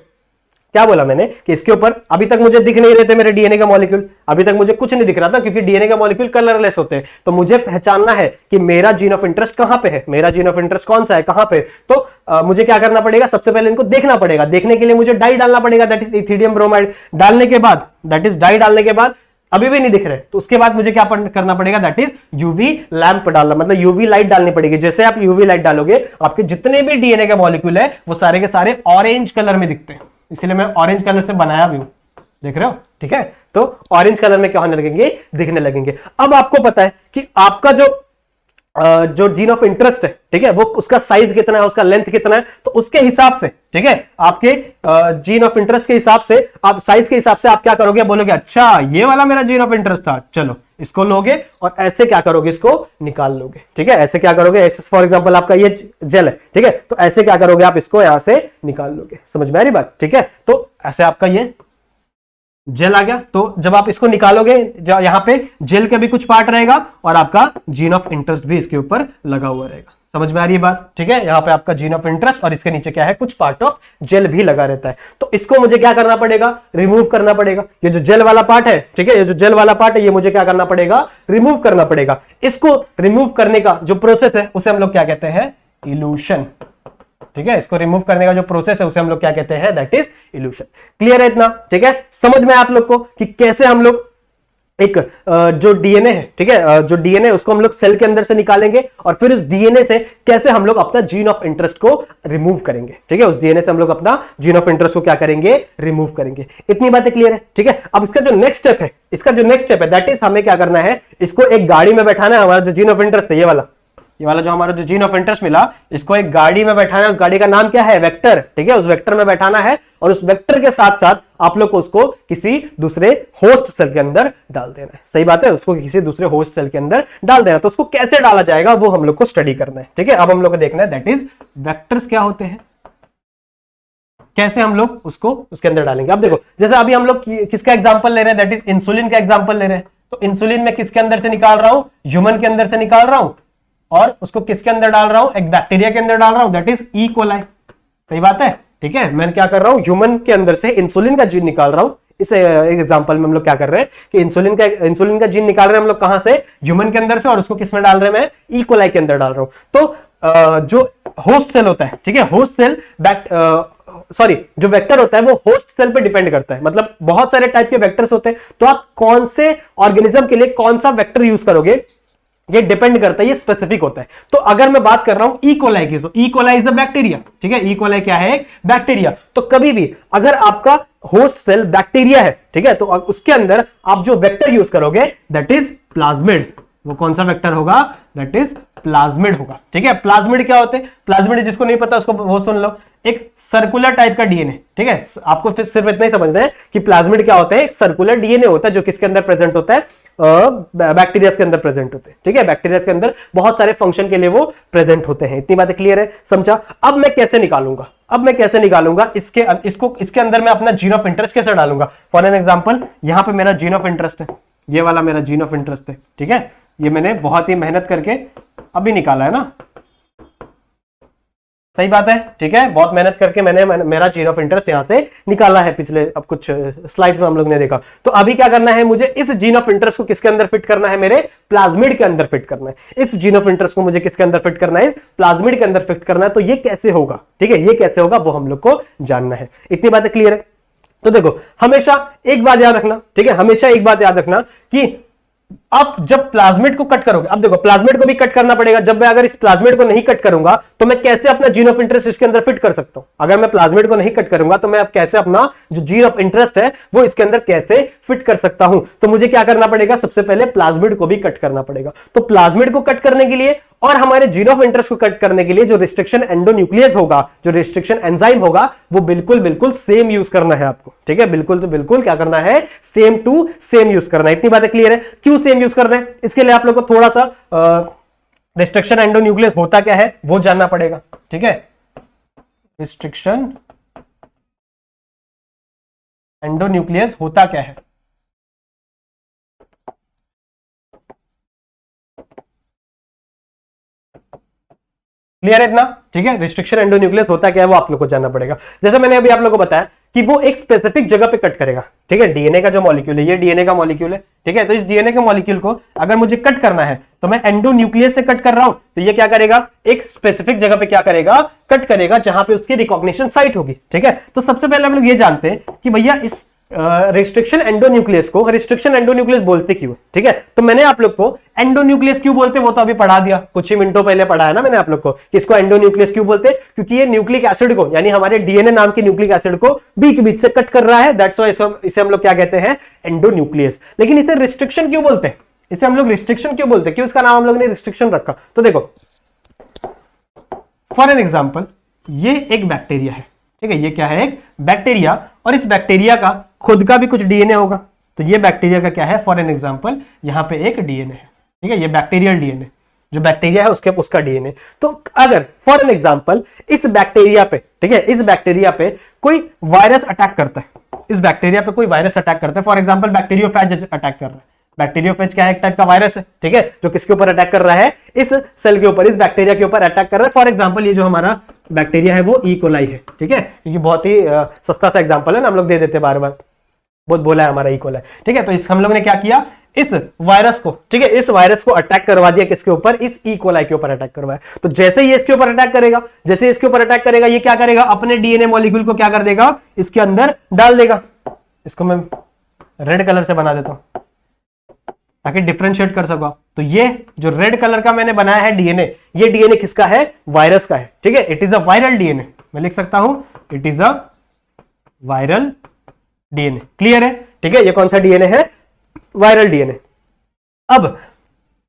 क्या बोला मैंने कि इसके ऊपर अभी तक मुझे दिख नहीं रहे थे मेरे डीएनए का मॉलिक्यूल, अभी तक मुझे कुछ नहीं दिख रहा था क्योंकि डीएनए का मॉलिक्यूल कलरलेस होते हैं। तो मुझे पहचानना है कि मेरा जीन ऑफ इंटरेस्ट कहां पे है, मेरा जीन ऑफ इंटरेस्ट कौन सा है, कहां पे। तो मुझे क्या करना पड़ेगा, सबसे पहले इनको देखना पड़ेगा। देखने के लिए मुझे डाई डालना पड़ेगा, दैट इज इथिडियम ब्रोमाइड। डालने के बाद, दैट इज डाई डालने के बाद अभी भी नहीं दिख रहे, तो उसके बाद मुझे क्या करना पड़ेगा, दैट इज यूवी लैंप डालना, मतलब यूवी लाइट डालनी पड़ेगी। जैसे आप यूवी लाइट डालोगे, आपके जितने भी डीएनए के मॉलिक्यूल है वो सारे के सारे ऑरेंज कलर में दिखते हैं, इसलिए मैं ऑरेंज कलर से बनाया भी हूं, देख रहे हो, ठीक है। तो ऑरेंज कलर में क्या होने लगेंगे, दिखने लगेंगे। अब आपको पता है कि आपका जो जीन ऑफ इंटरेस्ट है, ठीक है, वो उसका साइज कितना है, उसका लेंथ कितना है, तो उसके हिसाब से, ठीक है, आपके जीन ऑफ इंटरेस्ट के हिसाब से, आप साइज के हिसाब से आप क्या करोगे, बोलोगे अच्छा ये वाला मेरा जीन ऑफ इंटरेस्ट था, चलो इसको लोगे और ऐसे क्या करोगे, इसको निकाल लोगे, ठीक है। ऐसे क्या करोगे, ऐसे फॉर एग्जांपल आपका ये जेल है, ठीक है, तो ऐसे क्या करोगे, आप इसको यहां से निकाल लोगे। समझ में आ रही बात, ठीक है। तो ऐसे आपका ये जेल आ गया, तो जब आप इसको निकालोगे, यहां पे जेल का भी कुछ पार्ट रहेगा और आपका जीन ऑफ इंटरेस्ट भी इसके ऊपर लगा हुआ रहेगा। समझ में आ रही है बात, ठीक है। यहां पे आपका जीन ऑफ इंटरेस्ट और इसके नीचे क्या है, कुछ पार्ट ऑफ जेल भी लगा रहता है। तो इसको मुझे क्या करना पड़ेगा, रिमूव करना पड़ेगा। ये जो जेल वाला पार्ट है, ठीक है, ये जो जेल वाला पार्ट है, ये मुझे क्या करना पड़ेगा, रिमूव करना पड़ेगा। इसको रिमूव करने का जो प्रोसेस है उसे हम लोग क्या कहते हैं, इल्यूशन, ठीक है। इसको रिमूव करने का जो प्रोसेस है उसे हम लोग क्या कहते हैं, दैट इज इल्यूशन। क्लियर है इतना, ठीक है। समझ में आप लोग को कि कैसे हम लोग एक जो डीएनए है, ठीक है, जो डीएनए उसको हम लोग सेल के अंदर से निकालेंगे और फिर उस डीएनए से कैसे हम लोग अपना जीन ऑफ इंटरेस्ट को रिमूव करेंगे, ठीक है। उस डीएनए से हम लोग अपना जीन ऑफ इंटरेस्ट को क्या करेंगे, रिमूव करेंगे। इतनी बातें क्लियर है, ठीक है। अब इसका जो नेक्स्ट स्टेप है, दैट इज हमें क्या करना है, इसको एक गाड़ी में बैठाना है। हमारा जो जीन ऑफ इंटरेस्ट है, ये वाला जो हमारा जो जीन ऑफ इंटरेस्ट मिला, इसको एक गाड़ी में बैठाना है। उस गाड़ी का नाम क्या है, वेक्टर, ठीक है। उस वेक्टर में बैठाना है और उस वेक्टर के साथ साथ आप लोग को उसको किसी दूसरे होस्ट सेल के अंदर डाल देना है। सही बात है, उसको किसी दूसरे होस्ट सेल के अंदर डाल देना। तो उसको कैसे डाला जाएगा वो हम लोग को स्टडी करना है, ठीक है। अब हम लोग को देखना है दैट इज वेक्टर्स क्या होते हैं, कैसे हम लोग उसको उसके अंदर डालेंगे। अब देखो, जैसे अभी हम लोग किसका एग्जांपल ले रहे हैं, दैट इज इंसुलिन का एग्जांपल ले रहे हैं। तो इंसुलिन में किसके अंदर से निकाल रहा हूं, ह्यूमन के अंदर से निकाल रहा हूं और उसको किसके अंदर डाल रहा हूं, एक बैक्टीरिया के अंदर डाल रहा हूं, दैट इज ई कोलाई। सही बात है, ठीक है। मैं क्या कर रहा हूं, ह्यूमन के अंदर से इंसुलिन का जीन निकाल रहा हूं। इस एग्जांपल में हम लोग क्या कर रहे हैं कि इंसुलिन का जीन निकाल रहे हैं हम लोग कहां से, ह्यूमन के अंदर से, और उसको किस में डाल रहे हैं, मैं ई कोलाई के अंदर डाल रहा हूं। तो जो होस्ट सेल होता है, ठीक है, होस्ट सेल जो वेक्टर होता है वो होस्ट सेल पे डिपेंड करता है। मतलब बहुत सारे टाइप के वेक्टर्स होते हैं, तो आप कौन से ऑर्गेनिज्म के लिए कौन सा वेक्टर यूज करोगे ये डिपेंड करता है, ये स्पेसिफिक होता है। तो अगर मैं बात कर रहा हूं ई कोलाई की, तो E coli is a bacteria, ठीक है। ई कोलाई क्या है, बैक्टीरिया। तो कभी भी अगर आपका होस्ट सेल बैक्टीरिया है, ठीक है, तो उसके अंदर आप जो वेक्टर यूज करोगे दैट इज प्लाज्मिड। वो कौन सा वेक्टर होगा, दैट इज प्लाज्मिड होगा, ठीक है। प्लाज्मिड क्या होते हैं, प्लाज्मिड जिसको नहीं पता उसको वो सुन लो, एक सर्कुलर टाइप का डीएनए, ठीक है। आपको फिर सिर्फ इतना ही समझना है कि प्लाज्मिड क्या होता है, एक सर्कुलर डीएनए होता है जो किसके अंदर प्रेजेंट होता है, बैक्टीरिया के अंदर प्रेजेंट होते हैं, ठीक है। बैक्टीरिया के अंदर बहुत सारे फंक्शन के लिए वो प्रेजेंट होते हैं। इतनी बातें क्लियर है, समझा। अब मैं कैसे निकालूंगा, इसके अंदर मैं अपना जीन ऑफ इंटरेस्ट कैसे डालूंगा। फॉर एन एग्जांपल, यहां पे मेरा जीन ऑफ इंटरेस्ट है, ये वाला मेरा जीन ऑफ इंटरेस्ट है, ठीक है। ये मैंने बहुत ही मेहनत करके अभी निकाला है ना, सही बात है, ठीक है। बहुत मेहनत करके मैंने मेरा जीन ऑफ इंटरेस्ट यहां से निकाला है, पिछले अब कुछ स्लाइड्स में हम लोग ने देखा। तो अभी क्या करना है, मुझे इस जीन ऑफ इंटरेस्ट को किसके अंदर फिट करना है, मेरे प्लाज्मिड के अंदर फिट करना है। इस जीन ऑफ इंटरेस्ट को मुझे किसके अंदर फिट करना है, प्लाज्मिड के अंदर फिट करना है। तो ये कैसे होगा, ठीक है, ये कैसे होगा वो हम लोग को जानना है। इतनी बातें क्लियर है। तो देखो, हमेशा एक बात याद रखना, ठीक है, हमेशा एक बात याद रखना कि आप जब प्लाज्मिड को कट करोगे, अब देखो प्लाज्मिड को भी कट करना पड़ेगा। जब मैं अगर इस प्लाज्मिड को नहीं कट करूंगा तो मैं कैसे अपना जीन ऑफ इंटरेस्ट इसके अंदर फिट कर सकता हूं। अगर मैं प्लाज्मिड को नहीं कट करूंगा तो मैं अब कैसे अपना जो जीन ऑफ इंटरेस्ट है वो इसके अंदर कैसे फिट कर सकता हूं। तो मुझे क्या करना पड़ेगा, सबसे पहले प्लाज्मिड को भी कट करना पड़ेगा। तो प्लाज्मिड को कट करने के लिए और हमारे जीन ऑफ इंटरेस्ट को कट करने के लिए जो रिस्ट्रिक्शन एंडोन्यूक्लियस होगा, जो रिस्ट्रिक्शन एंजाइम होगा, वो बिल्कुल सेम यूज करना है आपको, ठीक है। बिल्कुल क्या करना है, सेम टू सेम यूज करना है। इतनी बातें क्लियर है। क्यों सेम यूज करना है, इसके लिए आप लोग को थोड़ा सा रिस्ट्रिक्शन एंडोन्यूक्लियस होता क्या है वो जानना पड़ेगा, ठीक है। रिस्ट्रिक्शन एंडोन्यूक्लियस होता क्या है, क्लियर है इतना, ठीक है। रिस्ट्रिक्शन एंडोन्यूक्लियस होता क्या है वो आप लोग को जानना पड़ेगा। जैसे मैंने अभी आप लोगों को बताया कि वो एक स्पेसिफिक जगह पे कट करेगा, ठीक है। डीएनए का जो मॉलिक्यूल है, ये डीएनए का मॉलिक्यूल है, ठीक है। तो इस डीएनए के मॉलिक्यूल को अगर मुझे कट करना है तो मैं एंडोन्यूक्लियस से कट कर रहा हूं, तो ये क्या करेगा, एक स्पेसिफिक जगह पे क्या करेगा, कट करेगा जहां पे उसकी रिकॉग्निशन साइट होगी, ठीक है। तो सबसे पहले हम लोग ये जानते हैं कि भैया इस रिस्ट्रिक्शन एंडोन्यूक्लियस को रिस्ट्रिक्शन एंडोन्यूक्लियस बोलते क्यों, ठीक है। तो मैंने आप लोग को एंडोन्यूक्लियस क्यों बोलते, वो तो अभी पढ़ा दिया, कुछ ही मिनटों पहले पढ़ाया ना मैंने आप लोग को कि इसको एंडोन्यूक्लियस क्यों बोलते, क्योंकि ये न्यूक्लिक एसिड को, यानी हमारे डीएनए नाम के न्यूक्लिक एसिड को बीच बीच से कट कर रहा है, दैट्स व्हाई इसे हम लोग क्या कहते हैं, एंडोन्यूक्लियस। लेकिन इसे रिस्ट्रिक्शन क्यों बोलते हैं, इसे हम लोग रिस्ट्रिक्शन क्यों बोलते हैं, क्यों इसका नाम हम लोग ने रिस्ट्रिक्शन रखा, तो देखो फॉर एन एग्जाम्पल ये एक बैक्टीरिया है, ठीक है। ये क्या है, एक बैक्टीरिया, और इस बैक्टीरिया का खुद का भी कुछ डीएनए होगा। तो ये बैक्टीरिया का क्या है, फॉर एन एग्जांपल यहां पे एक डीएनए है, ठीक है। ये बैक्टीरियल डीएनए, जो बैक्टीरिया है उसका डीएनए। तो अगर फॉर एन एग्जांपल इस बैक्टीरिया पे, ठीक है, इस बैक्टीरिया पे कोई वायरस अटैक करता है, इस बैक्टीरिया पे कोई वायरस अटैक करता है, फॉर एग्जांपल बैक्टीरियोफेज अटैक कर रहा है। बैक्टीरियोफेज क्या है, एक टाइप का वायरस है, ठीक है, जो किसके ऊपर अटैक कर रहा है, इस सेल के ऊपर, इस बैक्टीरिया के ऊपर अटैक कर रहा है। फॉर एग्जांपल ये जो हमारा बैक्टीरिया है वो ई कोलाई है, ठीक है। ये बहुत ही सस्ता सा एग्जांपल है ना, हम लोग दे देते हैं बार बार, बहुत बोला है हमारा ई कोलाई, ठीक है। तो इस हम लोग ने क्या किया, इस वायरस को, ठीक है, इस वायरस को अटैक करवा दिया, किसके ऊपर, इस ई कोलाई के ऊपर अटैक करवाया। तो जैसे ही इसके ऊपर अटैक करेगा, जैसे इसके ऊपर अटैक करेगा, ये क्या करेगा, अपने डीएनए मॉलिक्यूल को क्या कर देगा, इसके अंदर डाल देगा। इसको मैं रेड कलर से बना देता हूं ताकि डिफरेंशिएट कर सको। तो ये जो रेड कलर का मैंने बनाया है डीएनए, ये डीएनए किसका है, वायरस का है, ठीक है। It is a viral DNA, मैं लिख सकता हूं it is a viral DNA, clear है, ठीक है। ये कौन सा डीएनए है, वायरल डीएनए। अब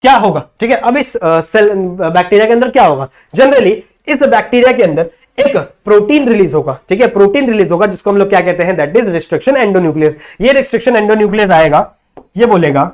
क्या होगा, ठीक है, अब इस सेल बैक्टीरिया के अंदर क्या होगा, जनरली इस बैक्टीरिया के अंदर एक प्रोटीन रिलीज होगा, ठीक है, प्रोटीन रिलीज होगा जिसको हम लोग क्या कहते हैं, दैट इज रिस्ट्रिक्शन एंडोन्यूक्लियस। ये रिस्ट्रिक्शन एंडोन्यूक्लियस आएगा, ये बोलेगा,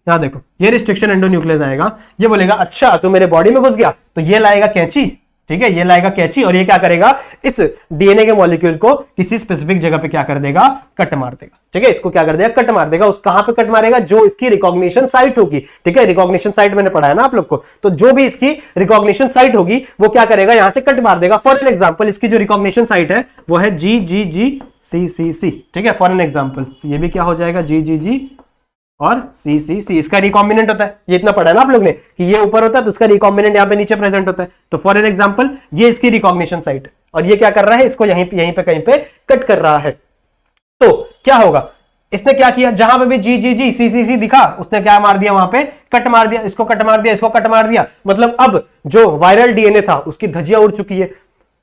यहां देखो, ये रिस्ट्रिक्शन एंडोन्यूक्लियस आएगा, ये बोलेगा अच्छा तू मेरे बॉडी में घुस गया, तो ये लाएगा कैंची, ठीक है, ये लाएगा कैंची, और ये क्या करेगा, इस डीएनए के मॉलिक्यूल को किसी स्पेसिफिक जगह पे क्या कर देगा, कट मार देगा, ठीक है। इसको क्या कर देगा, कट मार देगा। उस कहां पे कट मारेगा, जो इसकी रिकॉग्निशन साइट होगी, ठीक है। रिकॉग्निशन साइट मैंने पढ़ा है ना आप लोग को, तो जो भी इसकी रिकॉग्निशन साइट होगी वो क्या करेगा, यहां से कट मार देगा। फॉर एन एग्जाम्पल इसकी जो रिकॉग्निशन साइट है वो है GGGCCC, ठीक है, फॉर एन एग्जाम्पल ये भी क्या हो जाएगा, GGG और CCC, इसका रिकॉम्बिनेंट होता है, ये इतना पढ़ा है ना आप लोग ने कि ये ऊपर होता है तो उसका रिकॉम्बिनेंट यहाँ पे नीचे प्रेजेंट होता है। तो फॉर एन एग्जांपल ये इसकी रिकॉग्निशन साइट है, और ये क्या कर रहा है, इसको यहीं पे कहीं पे कट कर रहा है। तो क्या होगा, इसने क्या किया, जहां पे भी GGGCCC दिखा उसने क्या मार दिया, वहां पे कट मार दिया, इसको कट मार दिया, इसको कट मार दिया। मतलब अब जो वायरल डीएनए था उसकी धज्जियां उड़ चुकी है,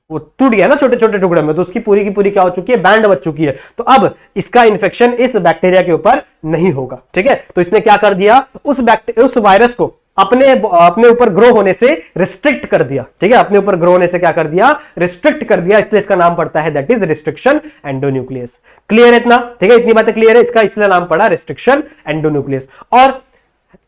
वो टूट गया ना छोटे छोटे टुकड़े में, तो उसकी पूरी की पूरी क्या हो चुकी है, बैंड बच चुकी है। तो अब इसका इन्फेक्शन इस बैक्टीरिया के ऊपर नहीं होगा, ठीक है। तो इसने क्या कर दिया, उस वायरस को अपने ऊपर ग्रो होने से रिस्ट्रिक्ट कर दिया, ठीक है। अपने ऊपर ग्रो होने से क्या कर दिया, रिस्ट्रिक्ट कर दिया, इसलिए इसका नाम पड़ता है that is restriction endonuclease. Clear है इतना, ठीक है, इतनी बातें क्लियर है, इसका इसलिए नाम पड़ा रिस्ट्रिक्शन एंडोन्यूक्लियस। और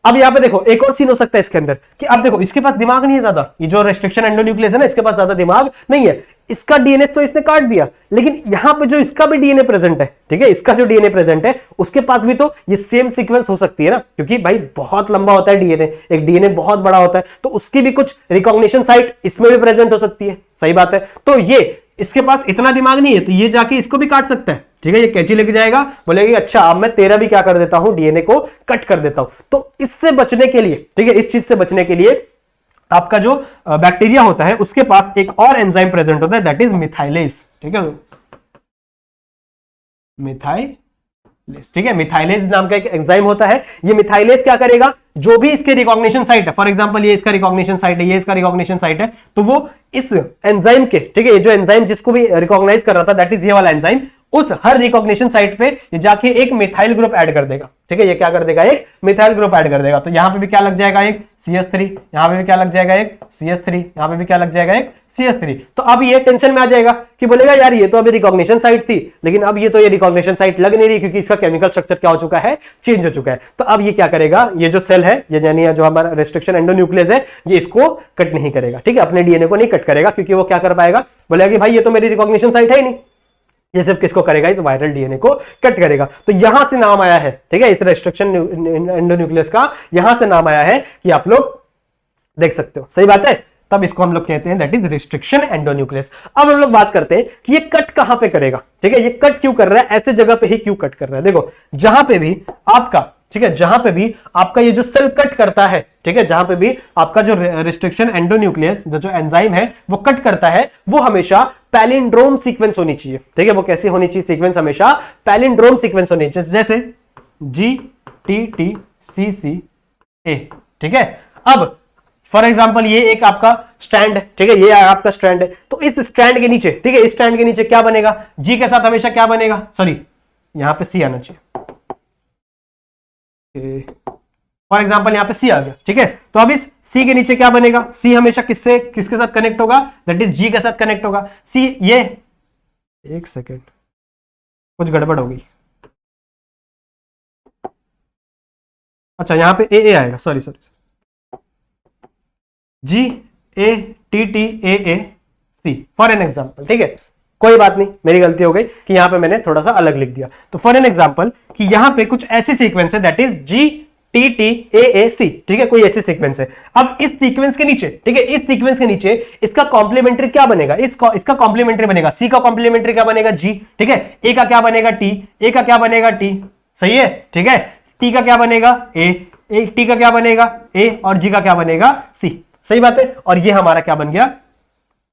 अब यहां पे देखो एक और सीन हो सकता है इसके अंदर कि अब देखो इसके पास दिमाग नहीं है ज्यादा, ये जो रिस्ट्रिक्शन एंडोन्यूक्लियस है ना, इसके पास ज्यादा दिमाग नहीं है, इसका डीएनए तो इसने काट दिया, लेकिन यहां पे जो इसका भी डीएनए प्रेजेंट है, ठीक है, इसका जो डीएनए प्रेजेंट है उसके पास भी तो ये सेम सीक्वेंस हो सकती है ना, क्योंकि भाई बहुत लंबा होता है डीएनए, एक डीएनए बहुत बड़ा होता है, तो उसकी भी कुछ रिकॉग्निशन साइट इसमें भी प्रेजेंट हो सकती है, सही बात है। तो ये इसके पास इतना दिमाग नहीं है, तो ये जाके इसको भी काट सकता है, ठीक है। ये कैंची लेके जाएगा, बोलेगी अच्छा अब मैं तेरा भी क्या कर देता हूं, डीएनए को कट कर देता हूं। तो इससे बचने के लिए, ठीक है, इस चीज से बचने के लिए आपका जो बैक्टीरिया होता है उसके पास एक और एंजाइम प्रेजेंट होता है, दैट इज मिथाइलेज, ठीक है, मिथाइलेज, ठीक है। मिथाइलेज नाम का एक एंजाइम होता है। ये मिथाइलेज क्या करेगा, जो भी इसके रिकॉग्निशन साइट है, फॉर एग्जांपल ये इसका रिकॉग्निशन साइट है, ये इसका रिकॉग्निशन साइट है, तो वो इस एंजाइम के, ठीक है, ये जो एंजाइम जिसको भी रिकॉग्नाइज कर रहा था दैट इज ये वाला एंजाइम, उस हर रिकॉग्निशन साइट पे ये जाके एक मिथाइल ग्रुप ऐड कर देगा, ठीक है। ये क्या कर देगा, एक मिथाइल ग्रुप ऐड कर देगा। तो यहां पे भी क्या लग जाएगा, एक CH3, यहां पे भी क्या लग जाएगा, एक CH3, यहां पे भी क्या लग जाएगा, एक CH3। तो अब ये टेंशन में आ जाएगा कि बोलेगा यार ये तो अभी रिकॉग्निशन साइट थी, लेकिन अब ये तो ये रिकॉग्निशन साइट लग नहीं रही क्योंकि इसका केमिकल स्ट्रक्चर क्या हो चुका है, चेंज हो चुका है। तो अब ये क्या करेगा, ये जो सेल है, ये यानी जो हमारा रिस्ट्रिक्शन एंडोन्यूक्लियस है, ये इसको कट नहीं करेगा, ठीक है, अपने डीएनए को नहीं कट करेगा, क्योंकि वो क्या कर पाएगा, बोलेगा कि भाई ये तो मेरी रिकॉग्निशन साइट है ही नहीं, ये सिर्फ किसको करेगा, इस वायरल डीएनए को कट करेगा। तो यहां से नाम आया है, ठीक है, इस रिस्ट्रिक्शन एंडोन्यूक्लियस का यहां से नाम आया है कि आप लोग देख सकते हो, सही बात है। तब इसको हम लोग कहते हैं दैट इज रिस्ट्रिक्शन एंडोन्यूक्लियस। अब हम लोग बात करते हैं कि ये कट कहां पे करेगा, ठीक है, ये कट क्यों कर रहा है, ऐसे जगह पे ही क्यों कट कर रहा है। देखो जहां पे भी आपका, ठीक है, जहां पे भी आपका ये जो सेल कट करता है, ठीक है, जहां पे भी आपका जो रिस्ट्रिक्शन एंडोन्यूक्लियस जो एंजाइम है वो कट करता है, वो हमेशा पैलिंड्रोम सीक्वेंस होनी चाहिए, ठीक है, वो कैसी होनी चाहिए सीक्वेंस, हमेशा पैलिंड्रोम सीक्वेंस होनी चाहिए, जैसे GTTCCA, ठीक है। अब फॉर एग्जाम्पल ये एक आपका स्ट्रैंड है, ठीक है, ये आपका स्ट्रैंड है, तो इस स्ट्रैंड के नीचे, ठीक है, इस स्ट्रैंड के नीचे क्या बनेगा, जी के साथ हमेशा क्या बनेगा, सॉरी यहां पे सी आना चाहिए, फॉर एग्जाम्पल यहां पे सी आ गया, ठीक है। तो अब इस सी के नीचे क्या बनेगा, सी हमेशा किसके साथ कनेक्ट होगा, दैट इज जी के साथ कनेक्ट होगा। सी ये, एक सेकेंड कुछ गड़बड़ हो गई, अच्छा यहां पे ए आएगा, sorry GATTAAC for an example, ठीक है, कोई बात नहीं, मेरी गलती हो गई कि यहां पे मैंने थोड़ा सा अलग लिख दिया। तो फॉर एन एग्जाम्पल कि यहां पे कुछ ऐसी सीक्वेंस है दैट इज GTTAAC, ठीक है, कोई ऐसी सीक्वेंस है। अब इस सीक्वेंस के नीचे, ठीक है, इस सीक्वेंस के नीचे इसका कॉम्प्लीमेंट्री क्या बनेगा, इसका कॉम्प्लीमेंट्री बनेगा, सी का कॉम्प्लीमेंट्री क्या बनेगा, जी, ठीक है, ए का क्या बनेगा, टी, ए का क्या बनेगा, टी, सही है, ठीक है, टी का क्या बनेगा, ए, टी का क्या बनेगा, ए, और जी का क्या बनेगा, सी, सही बात है। और ये हमारा क्या बन गया,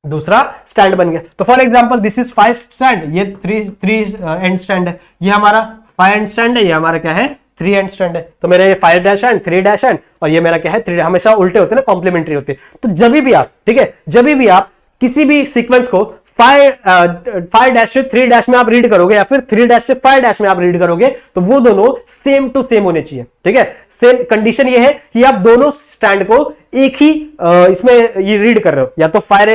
दूसरा स्टैंड बन गया। तो for example this is 5 stand, ये 3 एंड स्टैंड है, ये हमारा 5 एंड स्टैंड है, ये हमारा क्या है 3 एंड स्टैंड है। तो मेरा ये 5 डैश एंड 3 डैश एंड, और ये मेरा क्या है 3, हमेशा उल्टे होते हैं ना, कॉम्प्लीमेंट्री होते हैं। तो जब भी आप, ठीक है, जब भी आप किसी भी सीक्वेंस को 5 डैश से 3 डैश में आप रीड करोगे या फिर 3 डैश से 5 डैश में आप रीड करोगे, तो वो दोनों सेम टू सेम होने चाहिए, ठीक है। सेम कंडीशन ये है कि आप दोनों स्टैंड को एक ही इसमें ये रीड कर रहे हो, या तो 5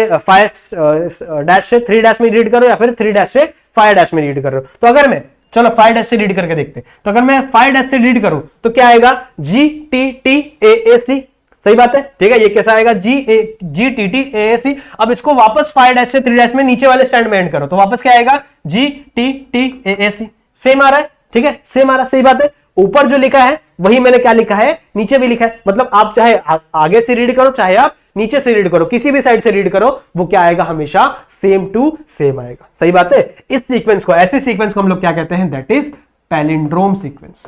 डैश से 3 डैश में रीड करो या फिर 3 डैश से 5 डैश में रीड कर रहे हो। तो अगर मैं, चलो 5 डैश से रीड करके देखते हैं, तो अगर मैं 5 डैश से रीड करूं तो क्या आएगा, GTTAAC, सही बात है, ठीक है, ये कैसा आएगा, GTTAAC। अब इसको वापस 5 डैश से 3 डैश में नीचे वाले स्टैंड में एंड करो, तो वापस क्या आएगा, GTTAAC, सेम आ रहा है, ठीक है, सेम आ रहा है, सही बात है। ऊपर जो लिखा है वही मैंने क्या लिखा है, नीचे भी लिखा है, मतलब आप चाहे आगे से रीड करो चाहे आप नीचे से रीड करो, किसी भी साइड से रीड करो, वो क्या आएगा, हमेशा सेम टू सेम आएगा, सही बात है। इस सीक्वेंस को, ऐसे सीक्वेंस को हम लोग क्या कहते हैं, दैट इज पैलिंड्रोम सीक्वेंस।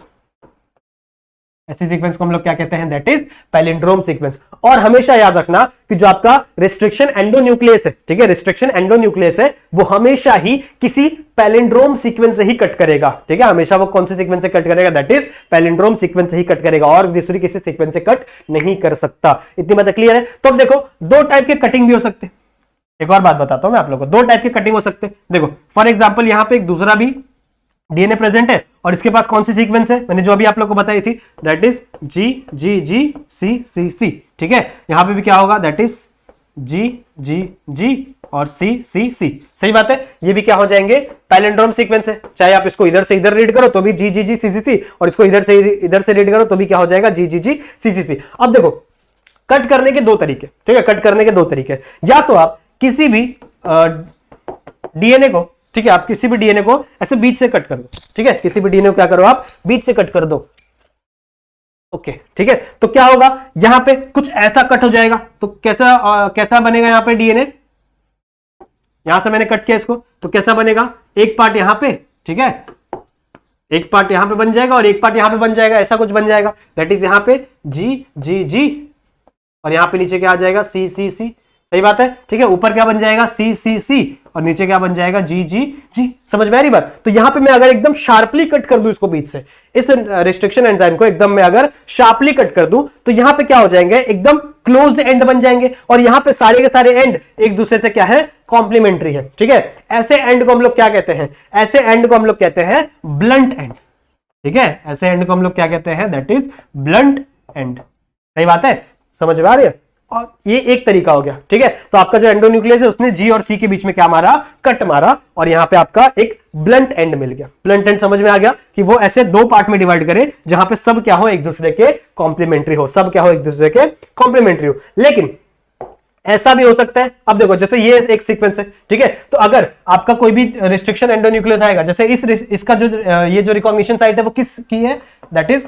ऐसी सीक्वेंस को हम लोग क्या कहते हैं, दैट इज पैलिंड्रोम सीक्वेंस। और हमेशा याद रखना कि जो आपका रिस्ट्रिक्शन एंडोन्यूक्लियस है, ठीक है, रिस्ट्रिक्शन एंडोन्यूक्लियस है, वो हमेशा ही किसी पैलिंड्रोम सीक्वेंस से ही कट करेगा, ठीक है, हमेशा वो कौन से सीक्वेंस से कट करेगा, दैट इज पैलिंड्रोम सीक्वेंस से ही कट करेगा, और दूसरी किसी सीक्वेंस से कट नहीं कर सकता। इतनी बात क्लियर है। तो अब देखो 2 टाइप के कटिंग भी हो सकते हैं। एक और बात बताता हूं मैं आप लोगों को, 2 टाइप के कटिंग हो सकते हैं। देखो फॉर एग्जाम्पल यहां पे एक दूसरा भी डीएनए प्रेजेंट है, और इसके पास कौन सी सीक्वेंस है, मैंने जो अभी आप लोग को बताई थी, दैट इज GGGCCC, ठीक है। यहां पे भी क्या होगा, दैट इज GGG और CCC, सही बात है। ये भी क्या हो जाएंगे, पैलिंड्रोम सीक्वेंस है, चाहे आप इसको इधर से इधर रीड करो तो भी GGGCCC, और इसको इधर से रीड करो तो भी क्या हो जाएगा, GGGCCC। अब देखो कट करने के 2 तरीके, ठीक है, कट करने के 2 तरीके, या तो आप किसी भी डीएनए को, ठीक है, आप किसी भी डीएनए को ऐसे बीच से कट कर दो, ठीक है, किसी भी डीएनए को क्या करो, आप बीच से कट कर दो, ओके, ठीक है। तो क्या होगा, यहां पे कुछ ऐसा कट हो जाएगा, तो कैसा बनेगा यहां पे डीएनए, यहां से मैंने कट किया इसको, तो कैसा बनेगा, एक पार्ट यहां पे, ठीक है, एक पार्ट यहां पे बन जाएगा और एक पार्ट यहां पे बन जाएगा, ऐसा कुछ बन जाएगा, दैट इज यहां पे GGG, और यहां पे नीचे क्या आ जाएगा, CCC, सही बात है, ठीक है। ऊपर क्या बन जाएगा, CCC, और नीचे क्या बन जाएगा, GGG, समझ में आ रही बात। तो यहां पे मैं अगर एकदम शार्पली कट कर दूं इसको बीच से, इस रिस्ट्रिक्शन एंजाइम को एकदम मैं अगर शार्पली कट कर दूं, तो यहां पे क्या हो जाएंगे, एकदम क्लोज्ड एंड बन जाएंगे, और यहां पे सारे के सारे एंड एक दूसरे से क्या है, कॉम्प्लीमेंट्री है, ठीक है। ऐसे एंड को हम लोग क्या कहते हैं, ऐसे एंड को हम लोग कहते हैं ब्लंट एंड, ठीक है, ऐसे एंड को हम लोग क्या कहते हैं, दैट इज ब्लंट एंड, सही बात है, समझ में आ रही है। और ये एक तरीका हो गया, ठीक है। तो आपका जो एंडोन्यूक्लियस है उसने जी और सी के बीच में क्या मारा, कट मारा, और यहां पे आपका एक ब्लंट एंड मिल गया। ब्लंट एंड समझ में आ गया कि वो ऐसे 2 पार्ट में डिवाइड करे जहां पे सब क्या हो, एक दूसरे के कॉम्प्लीमेंट्री हो, सब क्या हो, एक दूसरे के कॉम्प्लीमेंट्री हो। लेकिन ऐसा भी हो सकता है, अब देखो जैसे ये एक सीक्वेंस है, ठीक है, तो अगर आपका कोई भी रिस्ट्रिक्शन एंडोन्यूक्लियस आएगा, जैसे इसका जो ये जो रिकॉग्निशन साइट है वो किस की है, दैट इज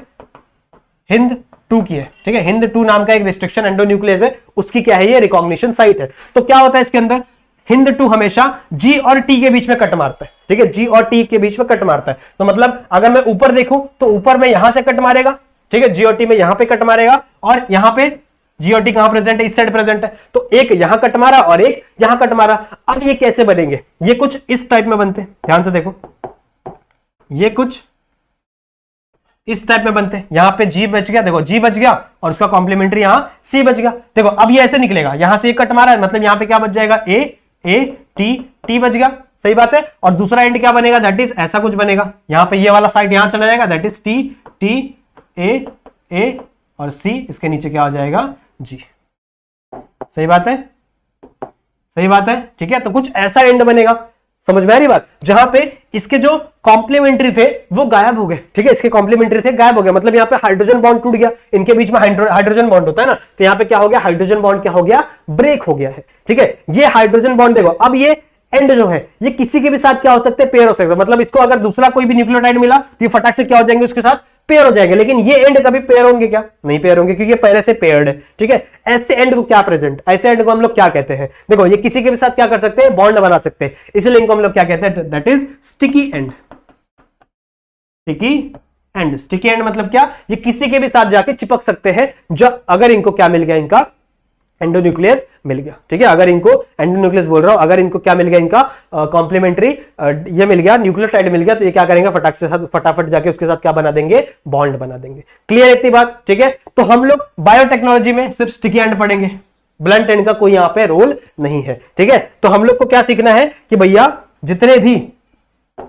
हिंद 2 की है, ठीक है। हिंद 2 नाम का एक रिस्ट्रिक्शन एंडोन्यूक्लियस है, उसकी क्या है, ये रिकॉग्निशन साइट है। तो क्या होता है इसके अंदर, हिंद 2 हमेशा G और T के बीच में कट मारता है, ठीक है, G और T के बीच में कट मारता है। तो मतलब अगर मैं ऊपर देखूं तो ऊपर में यहां से कट मारेगा, ठीक है, G और T में यहां पे कट मारेगा, और यहां पे G और T कहां प्रेजेंट है, इस साइड प्रेजेंट है। तो एक यहां कट मारा और एक यहां कट मारा। अब ये कैसे बनेंगे, ये कुछ इस टाइप में बनते हैं, ध्यान से देखो, ये कुछ इस टाइप में बनते हैं। यहां पे G बच गया, देखो G बच गया, और उसका कॉम्प्लीमेंट्री यहां C बच गया। देखो अब ये ऐसे निकलेगा, यहां से एक कट मारा है, मतलब यहां पे क्या बच जाएगा, A T बच गया, सही बात है। और दूसरा एंड क्या बनेगा, दैट इज ऐसा कुछ बनेगा, यहां पे ये वाला साइड यहां चला जाएगा, दैट इज T A और C, इसके नीचे क्या हो जाएगा, G। सही बात है, सही बात है, ठीक है। तो कुछ ऐसा एंड बनेगा, समझ में आ रही बात, जहां पे इसके जो कॉम्प्लीमेंट्री थे वो गायब हो गए, ठीक है, इसके कॉम्प्लीमेंट्री थे गायब हो गए, मतलब यहाँ पे हाइड्रोजन बॉन्ड टूट गया, इनके बीच में हाइड्रोजन बॉन्ड होता है ना, तो यहाँ पे क्या हो गया, हाइड्रोजन बॉन्ड क्या हो गया, ब्रेक हो गया है, ठीक है। ये हाइड्रोजन बॉन्ड देखो, अब ये एंड जो है ये किसी के भी साथ क्या हो सकते हैं, पेयर हो सकते हैं। मतलब इसको अगर दूसरा कोई भी न्यूक्लियोटाइड मिला तो ये फटाक से क्या हो जाएंगे, उसके साथ पेयर हो जाएंगे। लेकिन ये एंड कभी पेयर होंगे क्या, नहीं पेयर होंगे, क्योंकि ये पहले से पेयर्ड है, ठीक है। ऐसे एंड को क्या प्रेजेंट, ऐसे एंड को हम लोग क्या कहते हैं, देखो ये किसी के भी साथ क्या कर सकते हैं, बॉन्ड बना सकते हैं, इसलिए इनको हम लोग क्या कहते हैं, that is sticky and. Sticky and, sticky and मतलब क्या, ये किसी के भी साथ जाके चिपक सकते हैं, जो अगर इनको क्या मिल गया, इनका एंडोन्यूक्लियस मिल गया, ठीक है। अगर इनको एंडोन्यूक्लियस बोल रहा हूं, अगर इनको क्या मिल गया, इनका कॉम्प्लीमेंट्री ये मिल गया, न्यूक्लियोटाइड मिल गया, तो ये क्या करेंगे, फटाफट जाके उसके साथ क्या बना देंगे, बॉन्ड बना देंगे। क्लियर इतनी बात, ठीक है। तो हम लोग बायोटेक्नोलॉजी में सिर्फ स्टिकी एंड पढ़ेंगे, ब्लंट एंड का कोई यहां पे रोल नहीं है, ठीक है। तो हम लोग को क्या सीखना है कि भैया जितने भी